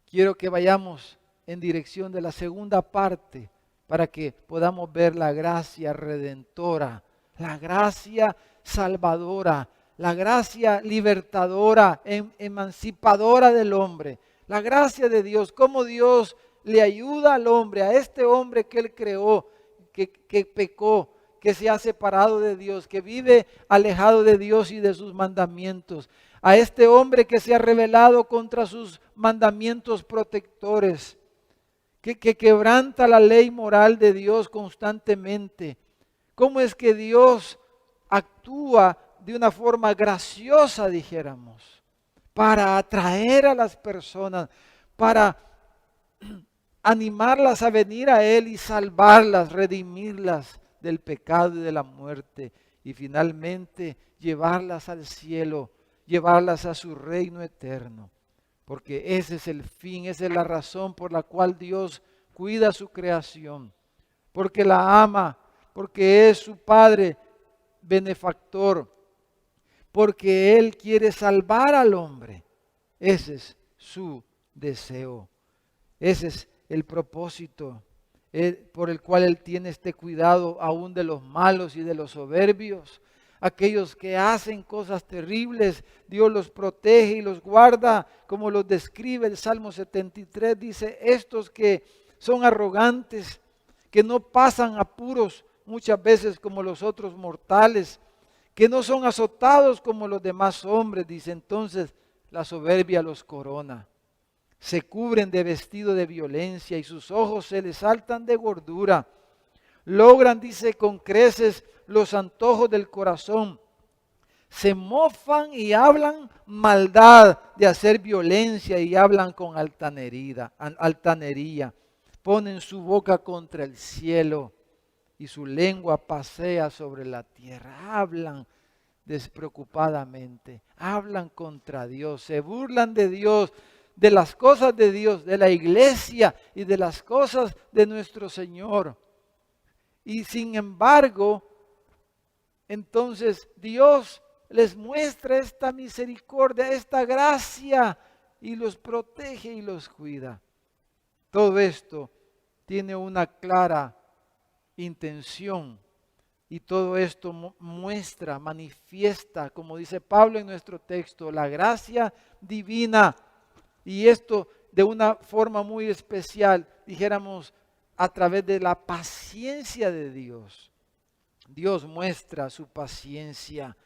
quiero que vayamos en dirección de la segunda parte para que podamos ver la gracia redentora, la gracia salvadora, la gracia libertadora, emancipadora del hombre. La gracia de Dios, cómo Dios le ayuda al hombre, a este hombre que Él creó, que pecó, que se ha separado de Dios, que vive alejado de Dios y de sus mandamientos. A este hombre que se ha rebelado contra sus mandamientos protectores, que quebranta la ley moral de Dios constantemente. ¿Cómo es que Dios actúa de una forma graciosa, dijéramos, para atraer a las personas, para animarlas a venir a Él y salvarlas, redimirlas del pecado y de la muerte, y finalmente llevarlas al cielo, llevarlas a su reino eterno? Porque ese es el fin, esa es la razón por la cual Dios cuida su creación, porque la ama, porque es su Padre benefactor, porque Él quiere salvar al hombre. Ese es su deseo. Ese es el propósito por el cual Él tiene este cuidado aún de los malos y de los soberbios. Aquellos que hacen cosas terribles, Dios los protege y los guarda, como los describe el Salmo 73. Dice, estos que son arrogantes, que no pasan apuros muchas veces como los otros mortales, que no son azotados como los demás hombres, dice, entonces la soberbia los corona. Se cubren de vestido de violencia y sus ojos se les saltan de gordura. Logran, dice, con creces los antojos del corazón. Se mofan y hablan maldad de hacer violencia y hablan con altanería. Ponen su boca contra el cielo y su lengua pasea sobre la tierra. Hablan despreocupadamente, hablan contra Dios, se burlan de Dios, de las cosas de Dios, de la iglesia y de las cosas de nuestro Señor. Y sin embargo, entonces Dios les muestra esta misericordia, esta gracia, y los protege y los cuida. Todo esto tiene una clara intención, y todo esto muestra, manifiesta, como dice Pablo en nuestro texto, la gracia divina. Y esto de una forma muy especial, dijéramos, a través de la paciencia de Dios. Dios muestra su paciencia,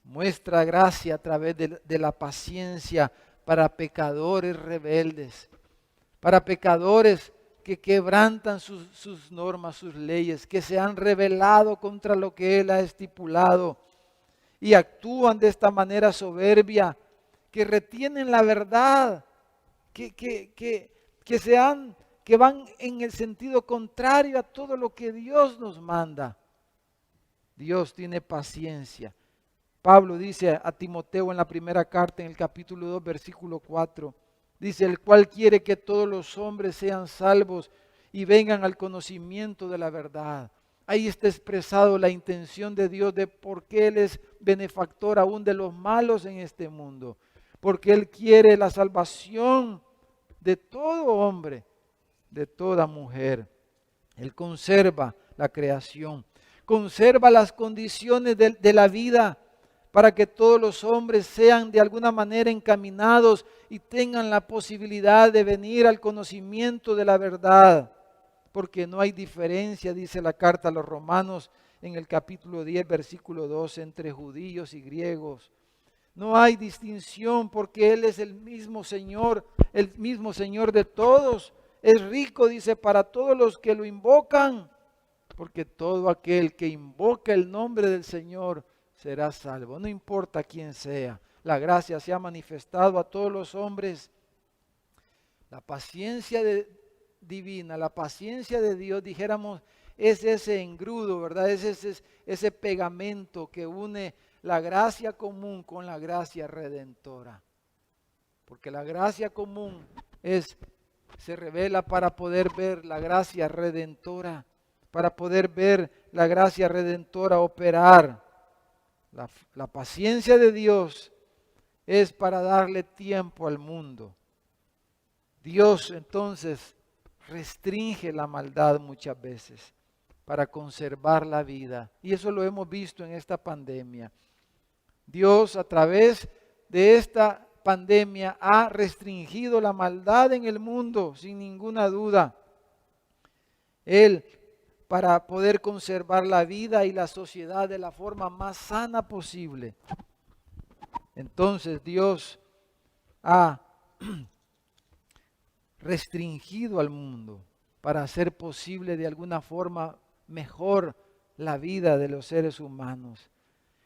muestra gracia a través de la paciencia para pecadores rebeldes, para pecadores que quebrantan sus normas, sus leyes, que se han rebelado contra lo que Él ha estipulado y actúan de esta manera soberbia, que retienen la verdad, que van en el sentido contrario a todo lo que Dios nos manda. Dios tiene paciencia. Pablo dice a Timoteo en la primera carta, en el capítulo 2, versículo 4, dice, el cual quiere que todos los hombres sean salvos y vengan al conocimiento de la verdad. Ahí está expresado la intención de Dios de por qué Él es benefactor aún de los malos en este mundo. Porque Él quiere la salvación de todo hombre, de toda mujer. Él conserva la creación, conserva las condiciones de la vida para que todos los hombres sean de alguna manera encaminados y tengan la posibilidad de venir al conocimiento de la verdad. Porque no hay diferencia, dice la carta a los Romanos en el capítulo 10, versículo 12, entre judíos y griegos. No hay distinción porque Él es el mismo Señor de todos. Es rico, dice, para todos los que lo invocan, porque todo aquel que invoca el nombre del Señor será salvo. No importa quién sea, la gracia se ha manifestado a todos los hombres. La paciencia divina, la paciencia de Dios, dijéramos, es ese engrudo, ¿verdad? Es ese pegamento que une la gracia común con la gracia redentora. Porque la gracia común se revela para poder ver la gracia redentora, para poder ver la gracia redentora operar. La paciencia de Dios es para darle tiempo al mundo. Dios entonces restringe la maldad muchas veces para conservar la vida. Y eso lo hemos visto en esta pandemia. Dios a través de esta pandemia ha restringido la maldad en el mundo sin ninguna duda. Él, para poder conservar la vida y la sociedad de la forma más sana posible. Entonces Dios ha restringido al mundo para hacer posible de alguna forma mejor la vida de los seres humanos.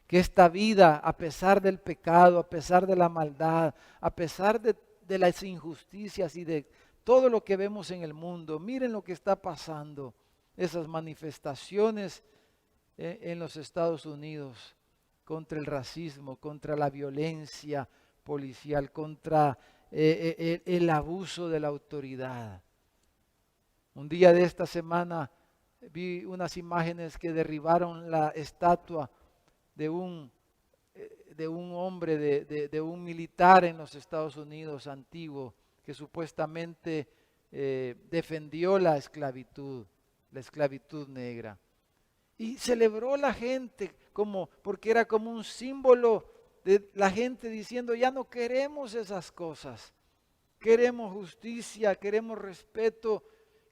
Que esta vida, a pesar del pecado, a pesar de la maldad, a pesar de las injusticias y de todo lo que vemos en el mundo, miren lo que está pasando, esas manifestaciones en los Estados Unidos contra el racismo, contra la violencia policial, contra el abuso de la autoridad. Un día de esta semana vi unas imágenes que derribaron la estatua de un hombre, de un militar en los Estados Unidos antiguo, que supuestamente defendió la esclavitud negra. Y celebró la gente porque era como un símbolo de la gente diciendo, ya no queremos esas cosas, queremos justicia, queremos respeto,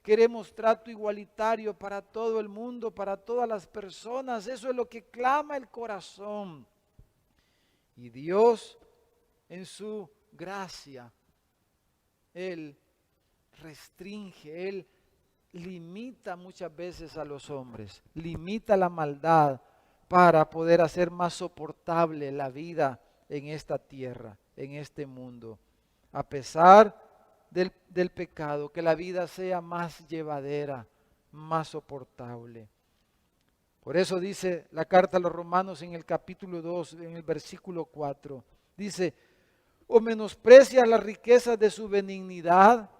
queremos trato igualitario para todo el mundo, para todas las personas. Eso es lo que clama el corazón. Y Dios, en su gracia, Él restringe, Él limita muchas veces a los hombres, limita la maldad para poder hacer más soportable la vida en esta tierra, en este mundo. A pesar del pecado, que la vida sea más llevadera, más soportable. Por eso dice la carta a los Romanos en el capítulo 2, en el versículo 4, dice, o menosprecias las riquezas de su benignidad,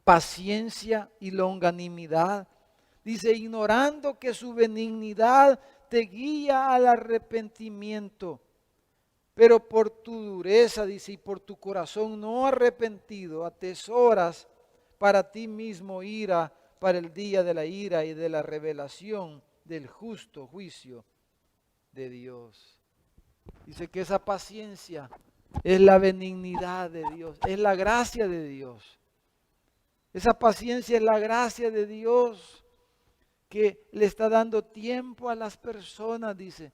paciencia y longanimidad. Dice, ignorando que su benignidad te guía al arrepentimiento. Pero por tu dureza, dice, y por tu corazón no arrepentido, atesoras para ti mismo ira para el día de la ira y de la revelación del justo juicio de Dios. Dice que esa paciencia es la benignidad de Dios, es la gracia de Dios. Esa paciencia es la gracia de Dios que le está dando tiempo a las personas, dice,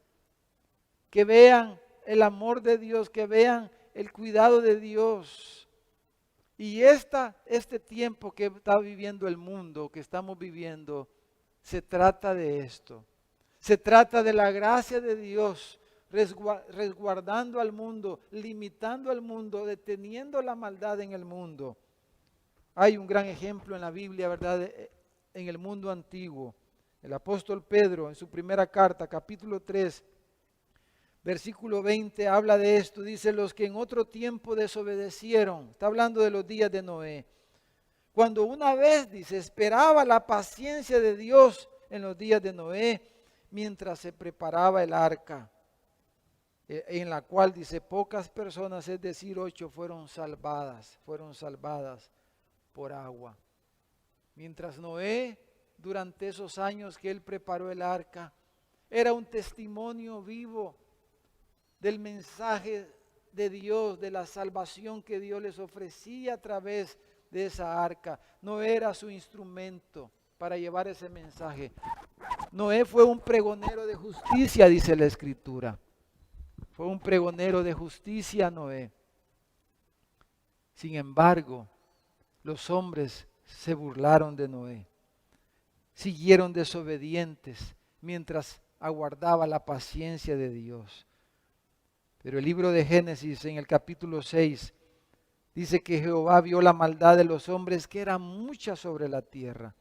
que vean el amor de Dios, que vean el cuidado de Dios. Y este tiempo que está viviendo el mundo, que estamos viviendo, se trata de esto. Se trata de la gracia de Dios, resguardando al mundo, limitando al mundo, deteniendo la maldad en el mundo. Hay un gran ejemplo en la Biblia, ¿verdad? En el mundo antiguo. El apóstol Pedro, en su primera carta, capítulo 3, versículo 20, habla de esto. Dice, los que en otro tiempo desobedecieron. Está hablando de los días de Noé. Cuando una vez, dice, esperaba la paciencia de Dios en los días de Noé, mientras se preparaba el arca, en la cual, dice, pocas personas, es decir, 8, fueron salvadas por agua. Mientras Noé, durante esos años que él preparó el arca, era un testimonio vivo del mensaje de Dios, de la salvación que Dios les ofrecía a través de esa arca. Noé era su instrumento para llevar ese mensaje. Noé fue un pregonero de justicia, dice la Escritura. Fue un pregonero de justicia Noé. Sin embargo, los hombres se burlaron de Noé. Siguieron desobedientes mientras aguardaba la paciencia de Dios. Pero el libro de Génesis, en el capítulo 6, dice que Jehová vio la maldad de los hombres, que era mucha sobre la tierra,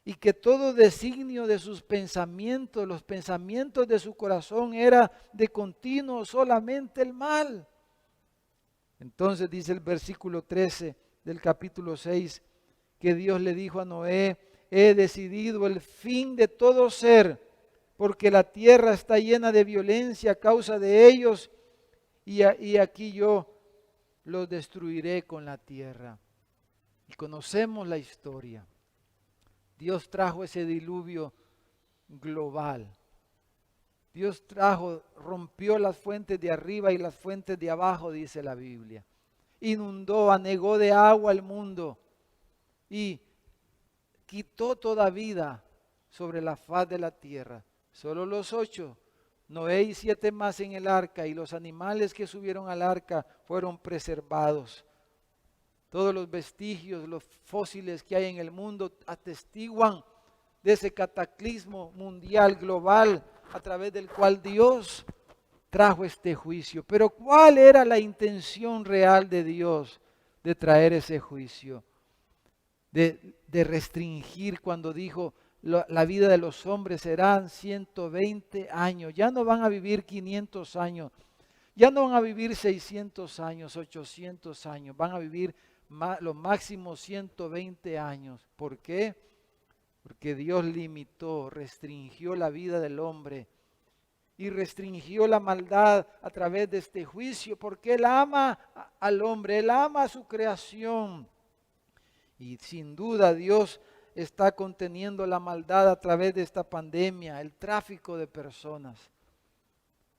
y que todo designio de sus pensamientos, los pensamientos de su corazón, era de continuo solamente el mal. Entonces dice el versículo 13 del capítulo 6, que Dios le dijo a Noé: he decidido el fin de todo ser, porque la tierra está llena de violencia a causa de ellos, y aquí yo los destruiré con la tierra. Y conocemos la historia. Dios trajo ese diluvio global. Dios rompió las fuentes de arriba y las fuentes de abajo, dice la Biblia. Inundó, anegó de agua el mundo y quitó toda vida sobre la faz de la tierra. Solo los 8, Noé y 7 más en el arca, y los animales que subieron al arca fueron preservados. Todos los vestigios, los fósiles que hay en el mundo atestiguan de ese cataclismo mundial, global, a través del cual Dios trajo este juicio. Pero ¿cuál era la intención real de Dios de traer ese juicio? De restringir, cuando dijo: la vida de los hombres serán 120 años. Ya no van a vivir 500 años. Ya no van a vivir 600 años, 800 años. Van a vivir lo máximo 120 años. ¿Por qué? Porque Dios limitó, restringió la vida del hombre y restringió la maldad a través de este juicio, porque Él ama al hombre, Él ama a su creación. Y sin duda Dios está conteniendo la maldad a través de esta pandemia, el tráfico de personas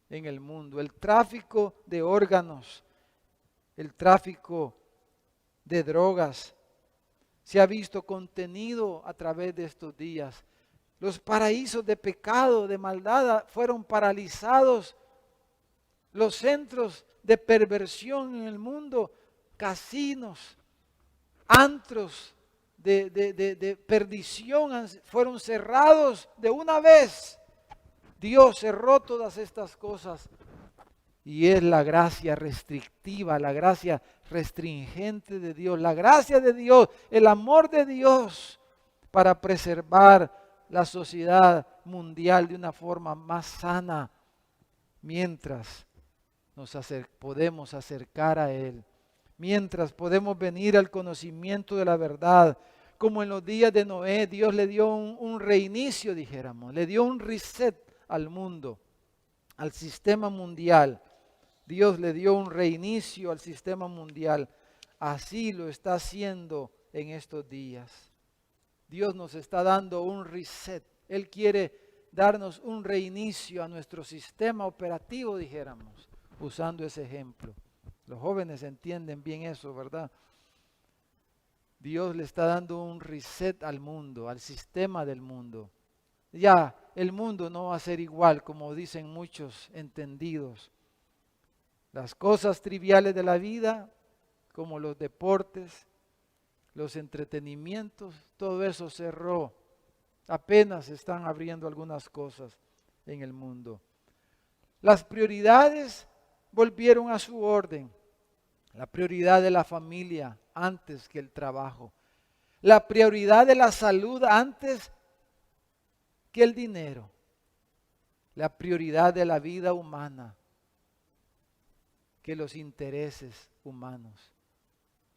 en el mundo, el tráfico de órganos, el tráfico de drogas. Se ha visto contenido a través de estos días. Los paraísos de pecado, de maldad, fueron paralizados. Los centros de perversión en el mundo, casinos, antros de perdición fueron cerrados de una vez. Dios cerró todas estas cosas. Y es la gracia restrictiva, la gracia restringente de Dios, la gracia de Dios, el amor de Dios para preservar la sociedad mundial de una forma más sana, mientras podemos acercar a Él, mientras podemos venir al conocimiento de la verdad. Como en los días de Noé, Dios le dio un reinicio, dijéramos, le dio un reset al mundo, al sistema mundial. Dios le dio un reinicio al sistema mundial. Así lo está haciendo en estos días. Dios nos está dando un reset. Él quiere darnos un reinicio a nuestro sistema operativo, dijéramos, usando ese ejemplo. Los jóvenes entienden bien eso, ¿verdad? Dios le está dando un reset al mundo, al sistema del mundo. Ya el mundo no va a ser igual, como dicen muchos entendidos. Las cosas triviales de la vida, como los deportes, los entretenimientos, todo eso cerró. Apenas están abriendo algunas cosas en el mundo. Las prioridades volvieron a su orden. La prioridad de la familia antes que el trabajo. La prioridad de la salud antes que el dinero. La prioridad de la vida humana que los intereses humanos.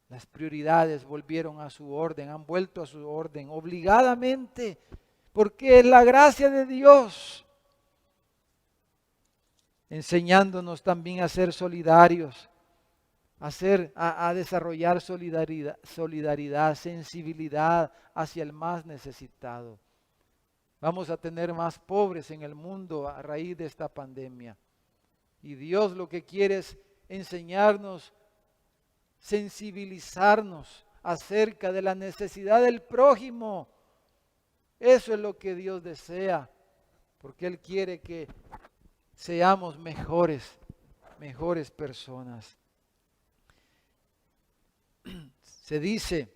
Las prioridades volvieron a su orden, han vuelto a su orden obligadamente, porque es la gracia de Dios, enseñándonos también a ser solidarios, a desarrollar solidaridad, sensibilidad hacia el más necesitado. Vamos a tener más pobres en el mundo a raíz de esta pandemia. Y Dios lo que quiere es enseñarnos, sensibilizarnos acerca de la necesidad del prójimo. Eso es lo que Dios desea, porque Él quiere que seamos mejores personas. Se dice,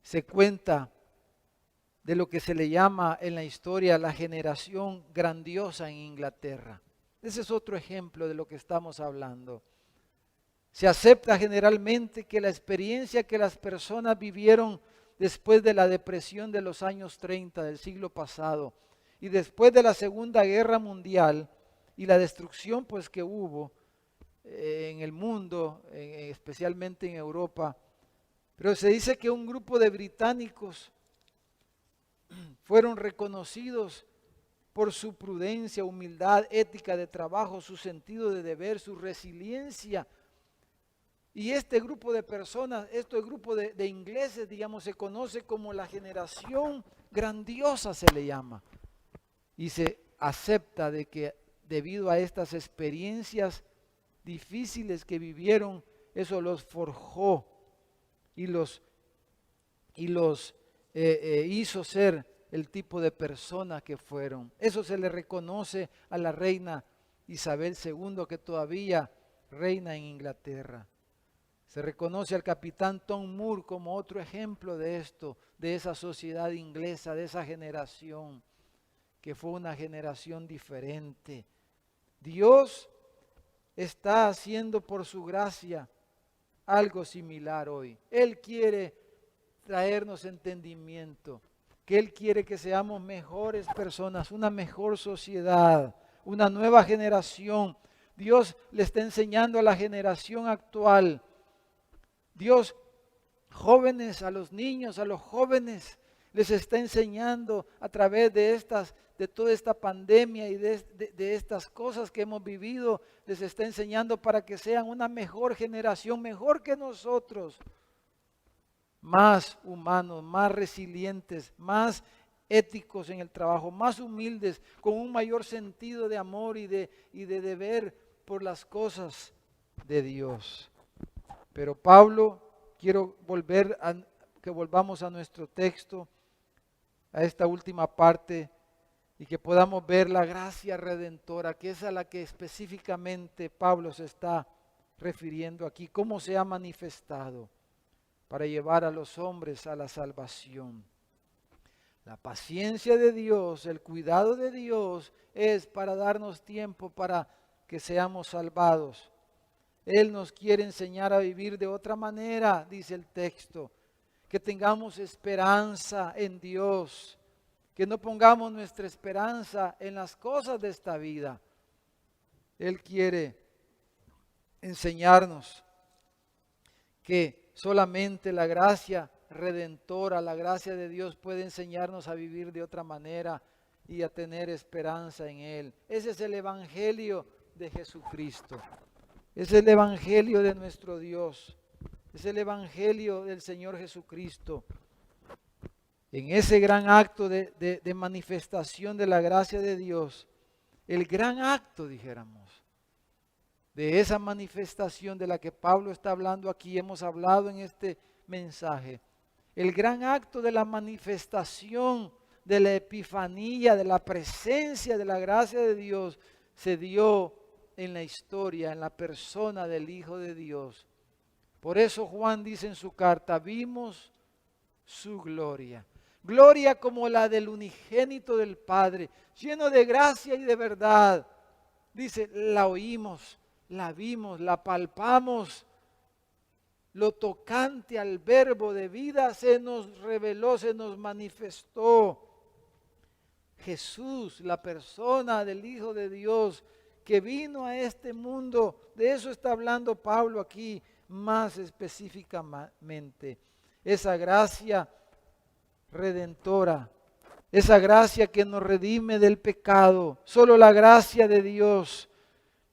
se cuenta de lo que se le llama en la historia la generación grandiosa en Inglaterra. Ese es otro ejemplo de lo que estamos hablando. Se acepta generalmente que la experiencia que las personas vivieron después de la depresión de los años 30 del siglo pasado y después de la Segunda Guerra Mundial y la destrucción pues que hubo en el mundo, especialmente en Europa, pero se dice que un grupo de británicos fueron reconocidos por su prudencia, humildad, ética de trabajo, su sentido de deber, su resiliencia. Y este grupo de personas, este grupo de ingleses, digamos, se conoce como la generación grandiosa, se le llama. Y se acepta de que debido a estas experiencias difíciles que vivieron, eso los forjó y los hizo ser el tipo de persona que fueron. Eso se le reconoce a la reina Isabel II, que todavía reina en Inglaterra. Se reconoce al capitán Tom Moore como otro ejemplo de esto, de esa sociedad inglesa, de esa generación, que fue una generación diferente. Dios está haciendo por su gracia algo similar hoy. Él quiere traernos entendimiento, que Él quiere que seamos mejores personas, una mejor sociedad, una nueva generación. Dios le está enseñando a la generación actual. Dios, jóvenes, a los niños, a los jóvenes, les está enseñando a través de toda esta pandemia y de estas cosas que hemos vivido, les está enseñando para que sean una mejor generación, mejor que nosotros, más humanos, más resilientes, más éticos en el trabajo, más humildes, con un mayor sentido de amor y de deber por las cosas de Dios. Pero Pablo, quiero que volvamos a nuestro texto, a esta última parte, y que podamos ver la gracia redentora, que es a la que específicamente Pablo se está refiriendo aquí, cómo se ha manifestado para llevar a los hombres a la salvación. La paciencia de Dios, el cuidado de Dios es para darnos tiempo para que seamos salvados. Él nos quiere enseñar a vivir de otra manera, dice el texto, que tengamos esperanza en Dios, que no pongamos nuestra esperanza en las cosas de esta vida. Él quiere enseñarnos que solamente la gracia redentora, la gracia de Dios puede enseñarnos a vivir de otra manera y a tener esperanza en Él. Ese es el evangelio de Jesucristo. Es el evangelio de nuestro Dios. Es el evangelio del Señor Jesucristo. En ese gran acto de manifestación de la gracia de Dios, el gran acto, dijéramos, de esa manifestación de la que Pablo está hablando aquí, hemos hablado en este mensaje, el gran acto de la manifestación de la epifanía, de la presencia de la gracia de Dios, se dio en la historia, en la persona del Hijo de Dios. Por eso Juan dice en su carta, vimos su gloria. Gloria como la del unigénito del Padre, lleno de gracia y de verdad. Dice, la oímos, la vimos, la palpamos. Lo tocante al verbo de vida se nos reveló, se nos manifestó. Jesús, la persona del Hijo de Dios, que vino a este mundo, de eso está hablando Pablo aquí más específicamente. Esa gracia redentora, esa gracia que nos redime del pecado, solo la gracia de Dios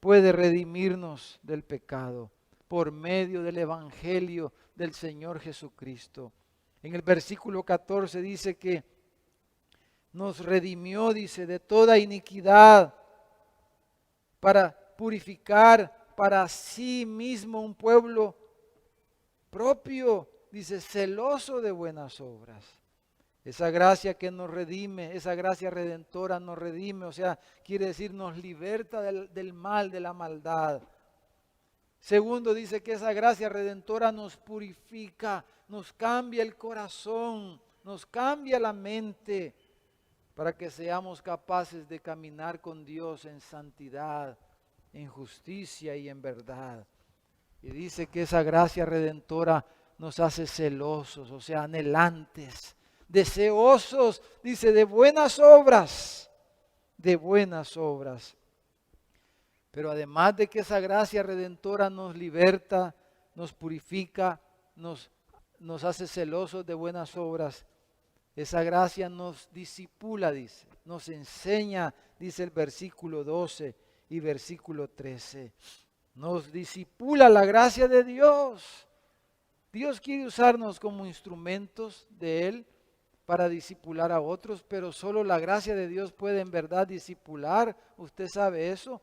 puede redimirnos del pecado por medio del Evangelio del Señor Jesucristo. En el versículo 14 dice que nos redimió, dice, de toda iniquidad para purificar para sí mismo un pueblo propio, dice, celoso de buenas obras. Esa gracia que nos redime, esa gracia redentora nos redime, o sea, quiere decir nos liberta del mal, de la maldad. Segundo, dice que esa gracia redentora nos purifica, nos cambia el corazón, nos cambia la mente, para que seamos capaces de caminar con Dios en santidad, en justicia y en verdad. Y dice que esa gracia redentora nos hace celosos, o sea, anhelantes, deseosos, dice, de buenas obras, de buenas obras. Pero además de que esa gracia redentora nos liberta, nos purifica, nos hace celosos de buenas obras, esa gracia nos discipula, dice, nos enseña, dice el versículo 12 y versículo 13. Nos discipula la gracia de Dios. Dios quiere usarnos como instrumentos de Él para discipular a otros, pero solo la gracia de Dios puede en verdad discipular. ¿Usted sabe eso?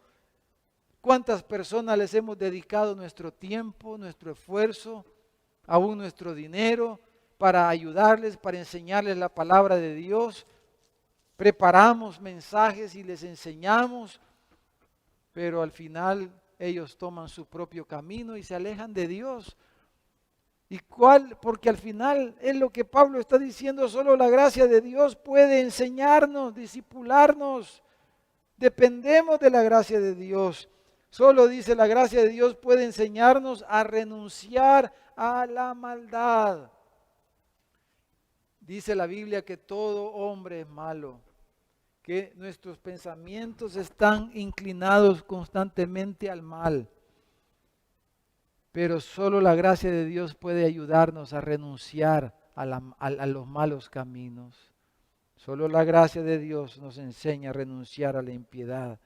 ¿Cuántas personas les hemos dedicado nuestro tiempo, nuestro esfuerzo, aún nuestro dinero, para ayudarles, para enseñarles la palabra de Dios? Preparamos mensajes y les enseñamos, pero al final ellos toman su propio camino y se alejan de Dios. ¿Y cuál? Porque al final es lo que Pablo está diciendo, solo la gracia de Dios puede enseñarnos, discipularnos. Dependemos de la gracia de Dios. Solo dice la gracia de Dios puede enseñarnos a renunciar a la maldad. Dice la Biblia que todo hombre es malo, que nuestros pensamientos están inclinados constantemente al mal. Pero solo la gracia de Dios puede ayudarnos a renunciar a los malos caminos. Solo la gracia de Dios nos enseña a renunciar a la impiedad.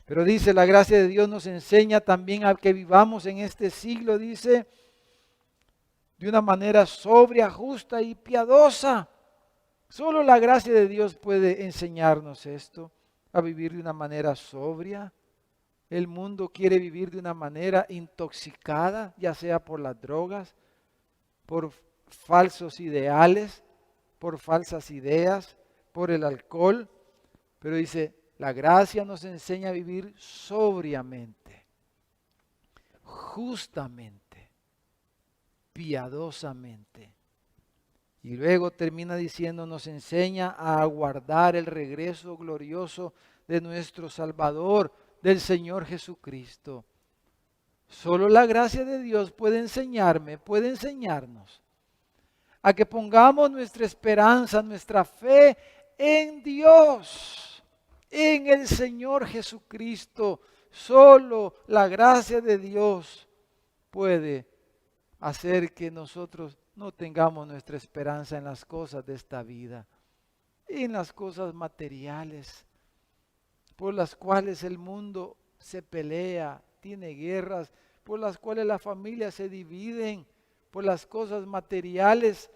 Pero dice, la gracia de Dios nos enseña también a que vivamos en este siglo, dice, de una manera sobria, justa y piadosa. Solo la gracia de Dios puede enseñarnos esto, a vivir de una manera sobria. El mundo quiere vivir de una manera intoxicada, ya sea por las drogas, por falsos ideales, por falsas ideas, por el alcohol. Pero dice, la gracia nos enseña a vivir sobriamente, justamente, piadosamente. Y luego termina diciendo, nos enseña a aguardar el regreso glorioso de nuestro Salvador, del Señor Jesucristo. Solo la gracia de Dios puede enseñarme, puede enseñarnos a que pongamos nuestra esperanza, nuestra fe en Dios, en el Señor Jesucristo. Solo la gracia de Dios puede hacer que nosotros no tengamos nuestra esperanza en las cosas de esta vida, en las cosas materiales, por las cuales el mundo se pelea, tiene guerras, por las cuales las familias se dividen, por las cosas materiales.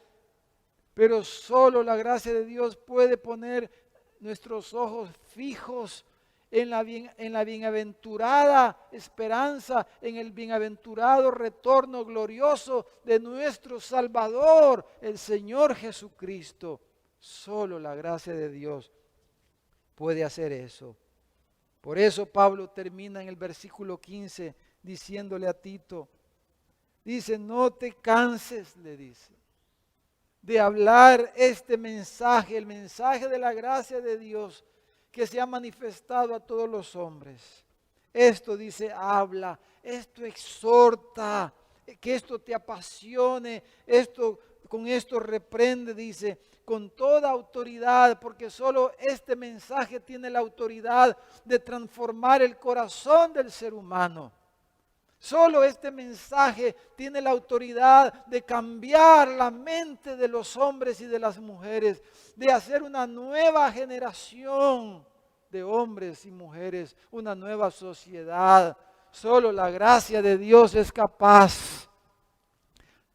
Pero solo la gracia de Dios puede poner nuestros ojos fijos en la bienaventurada esperanza, en el bienaventurado retorno glorioso de nuestro Salvador, el Señor Jesucristo. Solo la gracia de Dios puede hacer eso. Por eso Pablo termina en el versículo 15 diciéndole a Tito, dice, no te canses, le dice, de hablar este mensaje, el mensaje de la gracia de Dios que se ha manifestado a todos los hombres. Esto dice, habla, esto exhorta, que esto te apasione, con esto reprende, dice, con toda autoridad, porque solo este mensaje tiene la autoridad de transformar el corazón del ser humano. Solo este mensaje tiene la autoridad de cambiar la mente de los hombres y de las mujeres, de hacer una nueva generación de hombres y mujeres, una nueva sociedad. Solo la gracia de Dios es capaz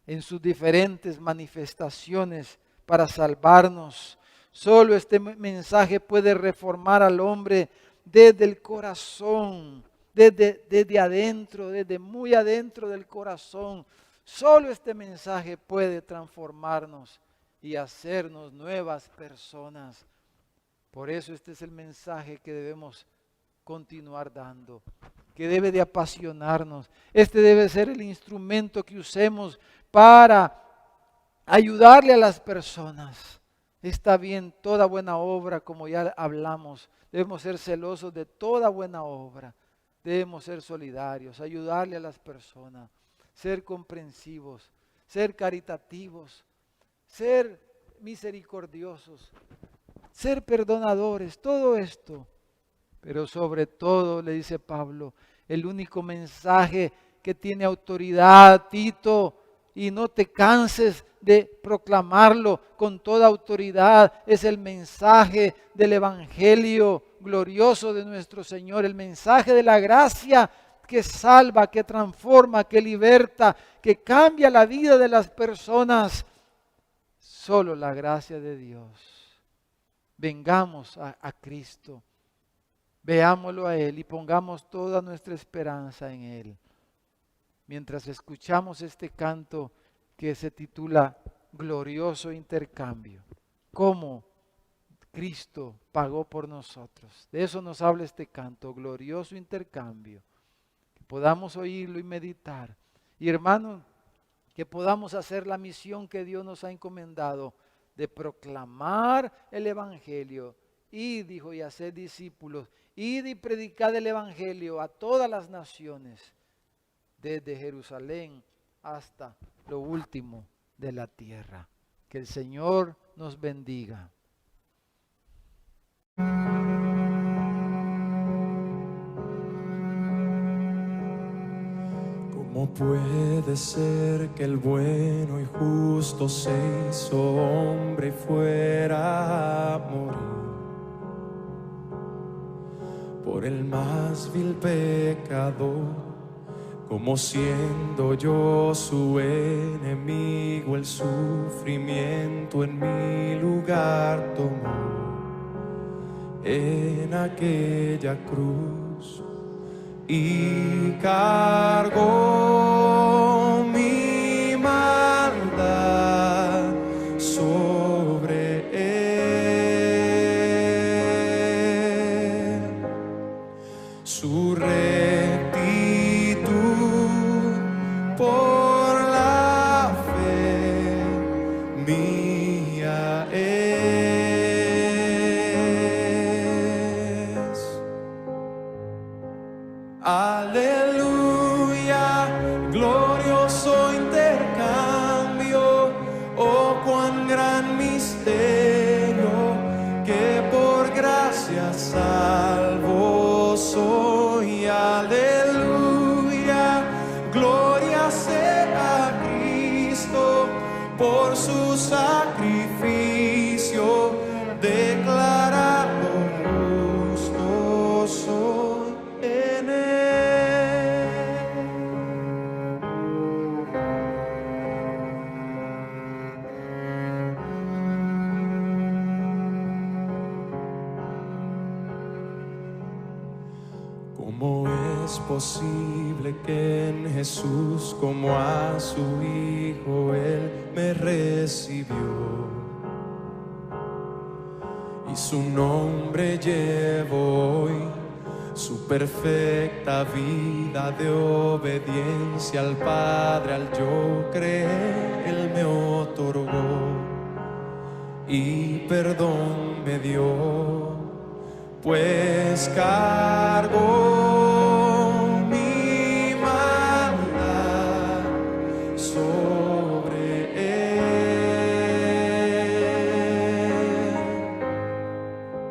en sus diferentes manifestaciones para salvarnos. Solo este mensaje puede reformar al hombre desde el corazón, desde adentro, desde muy adentro del corazón. Solo este mensaje puede transformarnos y hacernos nuevas personas. Por eso este es el mensaje que debemos continuar dando, que debe de apasionarnos. Este debe ser el instrumento que usemos para ayudarle a las personas. Está bien, toda buena obra, como ya hablamos, debemos ser celosos de toda buena obra. Debemos ser solidarios, ayudarle a las personas, ser comprensivos, ser caritativos, ser misericordiosos, ser perdonadores, todo esto. Pero sobre todo, le dice Pablo, el único mensaje que tiene autoridad, Tito, y no te canses de proclamarlo con toda autoridad, es el mensaje del Evangelio glorioso de nuestro Señor, el mensaje de la gracia que salva, que transforma, que liberta, que cambia la vida de las personas. Solo la gracia de Dios. Vengamos a Cristo, veámoslo a Él y pongamos toda nuestra esperanza en Él. Mientras escuchamos este canto que se titula Glorioso Intercambio, cómo Cristo pagó por nosotros. De eso nos habla este canto, Glorioso Intercambio. Que podamos oírlo y meditar. Y hermanos, que podamos hacer la misión que Dios nos ha encomendado de proclamar el Evangelio. Id, dijo, y haced discípulos. Id y predicad el Evangelio a todas las naciones, desde Jerusalén hasta lo último de la tierra. Que el Señor nos bendiga. ¿Cómo puede ser que el bueno y justo se hizo hombre y fuera a morir por el más vil pecador? Como siendo yo su enemigo, el sufrimiento en mi lugar tomó en aquella cruz y cargó mi maldad sobre él. Su por la fe mía es. Aleluya, glorioso intercambio, oh cuán gran misterio, que por gracia salvo soy. Aleluya, gloria sea a Cristo por su sacrificio, declarado justo soy en él. ¿Cómo es posible que en Jesús, como a su Hijo, Él me recibió? Y su nombre llevo hoy, su perfecta vida de obediencia al Padre, al yo creer, Él me otorgó y perdón me dio, pues cargó mi maldad sobre él.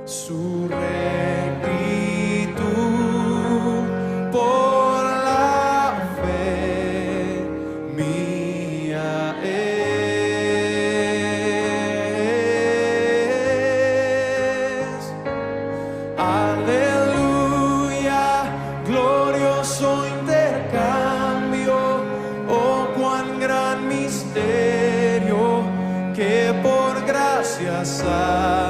Su rectitud por la fe mía es. gracias a